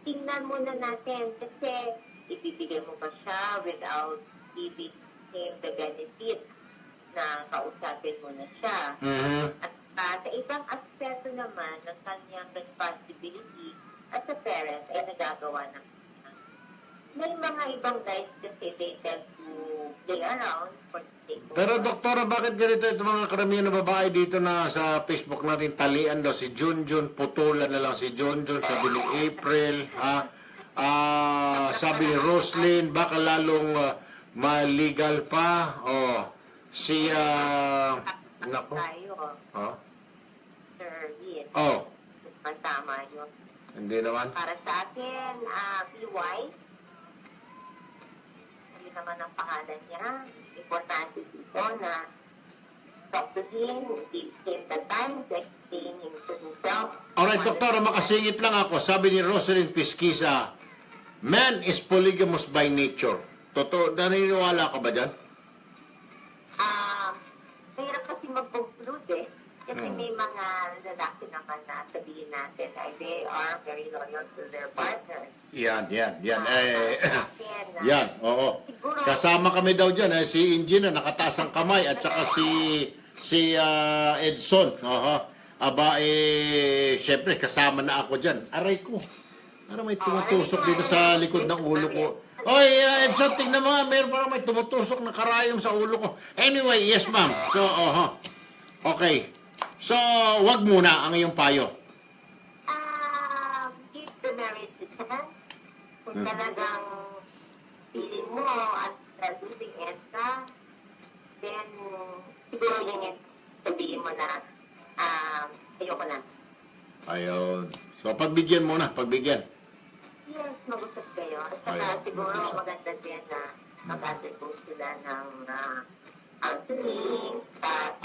Tingnan muna natin kasi ibibigay mo pa siya without giving him the benefit na kausapin mo na siya. At sa ibang aspeto naman ng kanyang responsibility as a parent ay nagagawa ng may mga ibang guys kasi they tend to play around for the sake of Pero doktora, bakit ganito itong mga karamihan na babae dito na sa Facebook natin talian daw si Junjun, putulan na lang si Junjun, sabi ni April, sabi ni Roslyn, baka lalong maligal pa, si, nako, Sir Ian. Tama yun. Hindi naman. Para sa akin, PY, yun naman ang pangalan niya. Importante dito na talk to him, give him the time to explain him to himself. Alright, doktora, makasingit lang ako. Sabi ni Rosalind Pisquisa, man is polygamous by nature. Totoo, naniniwala ka ba dyan? Mahirap kasi mag-conclude eh. Kasi may mga lalaki naman na sabihin natin ay they are very loyal to their partners. Yan. Yan, oo. Kasama kami daw dyan, si Ingy na nakataas ang kamay at saka si Edson. Aba, syempre, kasama na ako dyan. Aray ko. Ano may tumutusok dito sa likod ng ulo ko? Oy, Edson, tingnan mo, meron parang may tumutusok na karayom sa ulo ko. Anyway, yes ma'am. So, okay. So, wag muna ang iyong payo. Give the marriage a chance. Kung talagang feeling mo at losing end ka, then siguro yung sabihin mo na, ayoko na. Ayun. So, pagbigyan muna, pagbigyan. Yes, mag-usap kayo. At saka siguro maganda din na mag-undergo sila ng counseling.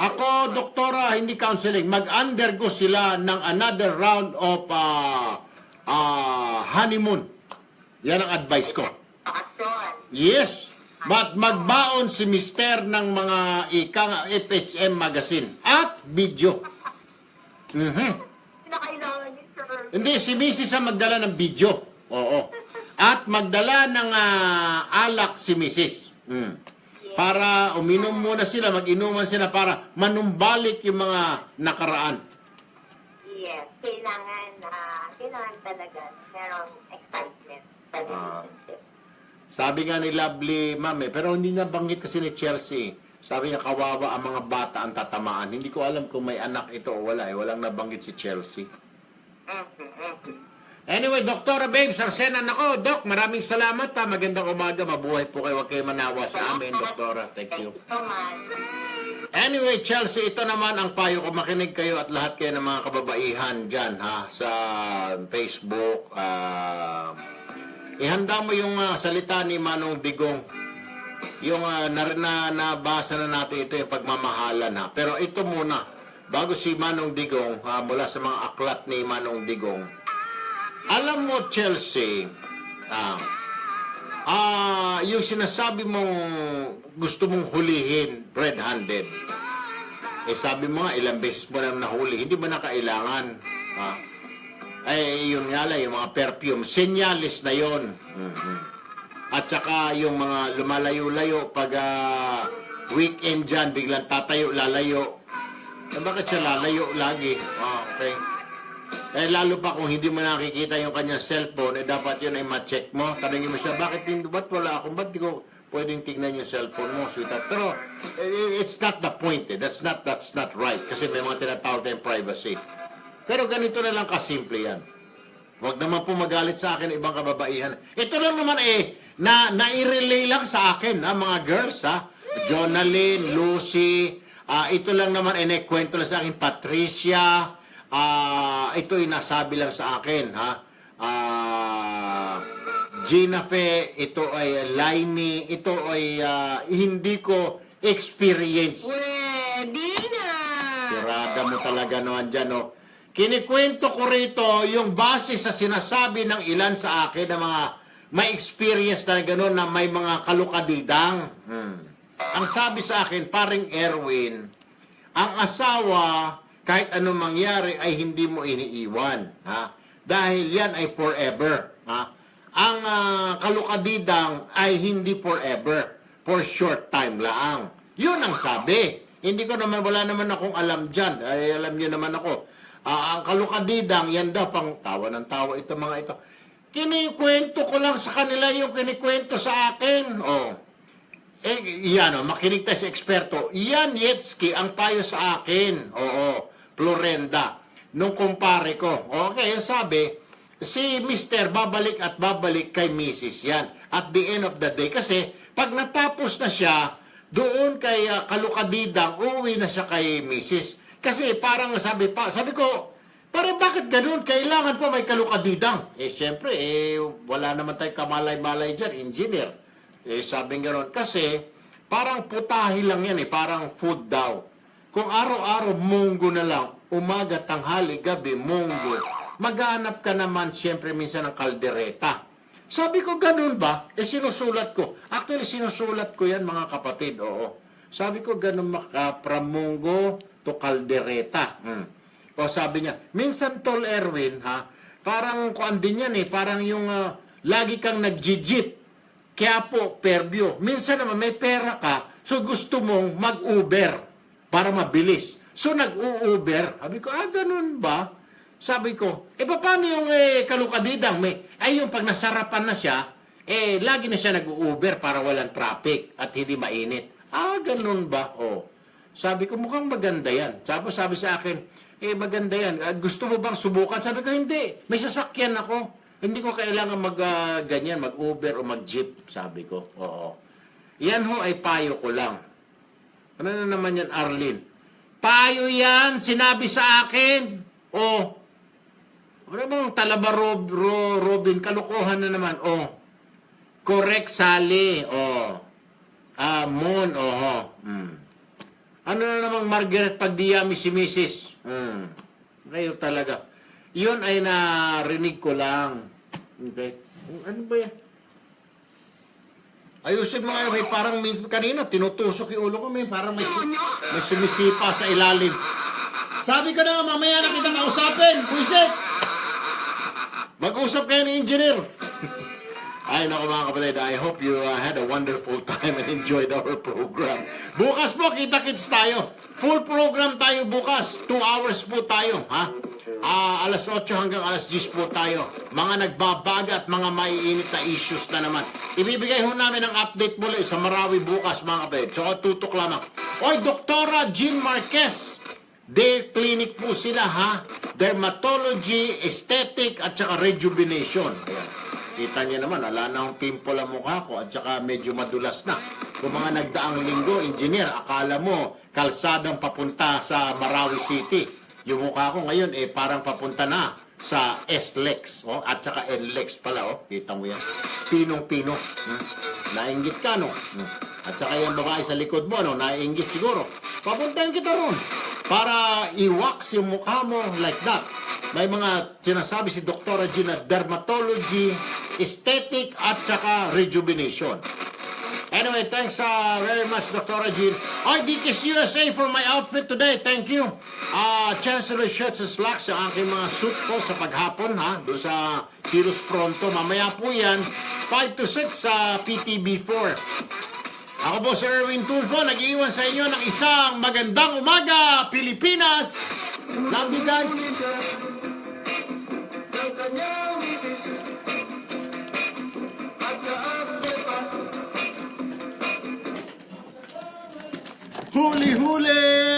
Ako, doktora, hindi counseling. Mag-undergo sila ng another round of honeymoon. Yan ang advice ko. Yes. But magbaon si mister ng mga ikang FHM magazine at video. Hindi, si Mrs. ang magdala ng video. Oo. At magdala ng alak si Mrs. Para uminom muna sila, mag-inuman sila para manumbalik yung mga nakaraan. Yes, kailangan talaga merong excitement sa relationship. Sabi nga ni Lovely, ma'am, pero hindi na banggit kasi ni Chelsea. Sabi niya, kawawa ang mga bata ang tatamaan. Hindi ko alam kung may anak ito o wala. Walang nabanggit si Chelsea. Anyway, Doktora Babes, Arsenan ako. Dok, maraming salamat. Magandang umaga. Mabuhay po kayo. Huwag kayo manawa sa amin, Doktora. Thank you. Anyway, Chelsea, ito naman ang payo ko. Makinig kayo at lahat kayo ng mga kababaihan dyan, sa Facebook. Ihanda mo yung salita ni Manong Digong. Yung nabasa na natin ito, yung pagmamahalan. Pero ito muna, bago si Manong Digong, mula sa mga aklat ni Manong Digong, alam mo, Chelsea, yung sinasabi mong gusto mong hulihin red-handed, sabi mo nga, ilang beses mo na nahuli, hindi ba na kailangan? Yun nga lang, yung mga perfume, senyalis na yon. At saka yung mga lumalayo-layo pag weekend dyan, biglang tatayo, lalayo. Bakit siya lalayo lagi? Okay. Lalo pa kung hindi mo nakikita yung kanyang cellphone, dapat yun ay ma-check mo. Tanungin mo siya, bakit wala akong, ba't di ko pwedeng tignan yung cellphone mo, sweetheart? Pero, it's not the point, That's not right. Kasi may mga tinatawag tayong privacy. Pero ganito na lang kasimple yan. Huwag naman po magalit sa akin ibang kababaihan. Ito lang naman na-relay lang sa akin, mga girls, Jonalyn, Lucy, ito lang naman, kwento lang sa akin, Patricia, ito nasabi lang sa akin, Gina Fe, ito ay Lainey, ito ay hindi ko experience. Pwede na! Sirada mo talaga naman dyan, no? Kinikwento ko rito yung base sa sinasabi ng ilan sa akin na mga may experience na gano'n na may mga kalukadidang. Ang sabi sa akin, paring Erwin, ang asawa, kahit anong mangyari, ay hindi mo iniiwan. Dahil yan ay forever. Ang kalukadidang ay hindi forever. For short time lang. Yun ang sabi. Hindi ko naman, wala naman akong alam dyan. Ay, alam niyo naman ako. Ang kalukadidang, yan daw, pang tawa ng tawa ito mga ito. Kinikwento ko lang sa kanila yung kinikwento sa akin. Yan, makinig tayo sa eksperto. Yan, Yetski, ang payo sa akin. Florenda. Nung kumpare ko. Okay, sabi, si Mr. babalik at babalik kay Mrs. yan. At the end of the day. Kasi, pag natapos na siya, doon kay kalukadidang, uuwi na siya kay Mrs. Kasi parang sabi ko, parang bakit ganun? Kailangan po may kalukadidang. Siyempre, wala naman tayong kamalay-malay dyan, engineer. Sabi gano'n. Kasi, parang putahe lang yan, parang food daw. Kung araw-araw munggo na lang, umaga, tanghali, gabi, munggo, maghanap ka naman, siyempre, minsan ng kaldereta. Sabi ko, ganun ba? Sinusulat ko. Actually, sinusulat ko yan, mga kapatid, Sabi ko, ganun from munggo to kaldereta. O sabi niya, minsan tol Erwin, parang kuan din yan parang yung lagi kang nag-jeep, kaya po, Fairview. Minsan naman may pera ka, so gusto mong mag-Uber para mabilis. So nag-u-Uber. Sabi ko, ganun ba? Sabi ko, paano yung kalukadidang? Yung pag nasarapan na siya, lagi na siya nag-u-Uber para walang traffic at hindi mainit. Ganun ba? Sabi ko, mukhang maganda yan. Tapos sabi sa akin, maganda yan. Gusto mo bang subukan? Sabi ko, hindi. May sasakyan ako. Hindi ko kailangan ganyan, mag-Uber o mag-jeep. Sabi ko, Yan ay payo ko lang. Ano na naman yan, Arlene? Payo yan, sinabi sa akin. Ano bang talaba Robin, kalukuhan na naman. Correct, Sally. Moon, Ano na namang Margaret pagdiyami si Mrs. Kayo talaga. Yun ay narinig ko lang. Okay. Ano ba yan? Ayusin mga may parang kanina, tinutusok yung ulo ko. Parang may sumisipa sa ilalim. Sabi ko na nga, mamaya na kitang kausapin. Puisit! Mag-usap kayo ni engineer. Ay, naku mga kapatid, I hope you had a wonderful time and enjoyed our program. Bukas po, kita-kits tayo. Full program tayo bukas. 2 hours po tayo, alas 8 hanggang alas 10 po tayo. Mga nagbabaga at mga maiinit na issues na naman. Ibibigay ho namin ang update muli sa Marawi bukas, mga kapatid. So, tutok lamang. Doktora Jean Marquez. Day clinic po sila, Dermatology, aesthetic, at saka rejuvenation. Ayan. Kita niya naman, ala na ang pimple ang mukha ko at saka medyo madulas na. Kung mga nagdaang linggo, engineer, akala mo kalsadang papunta sa Marawi City. Yung mukha ko ngayon, parang papunta na sa S-Lex. At saka N-Lex pala. Kita mo yan. Pinong-pino. Nainggit ka, no? At saka yung babae sa likod mo, naiinggit siguro. Papuntahin kita ron. para i-wax yung mukha mo like that. May mga sinasabi si Dr. Gina, dermatology, aesthetic, at saka rejuvenation. Anyway, thanks very much, Dr. Jean. DKS USA for my outfit today. Thank you. Chancellor Shirts and Slacks, yung aking mga suit ko sa paghapon, ha? Doon sa Kilos Pronto. Mamaya po yan, 5 to 6 sa PTB4. Ako po si Erwin Tulfo, nag-iwan sa inyo ng isang magandang umaga, Pilipinas! Love you guys! Huli-huli!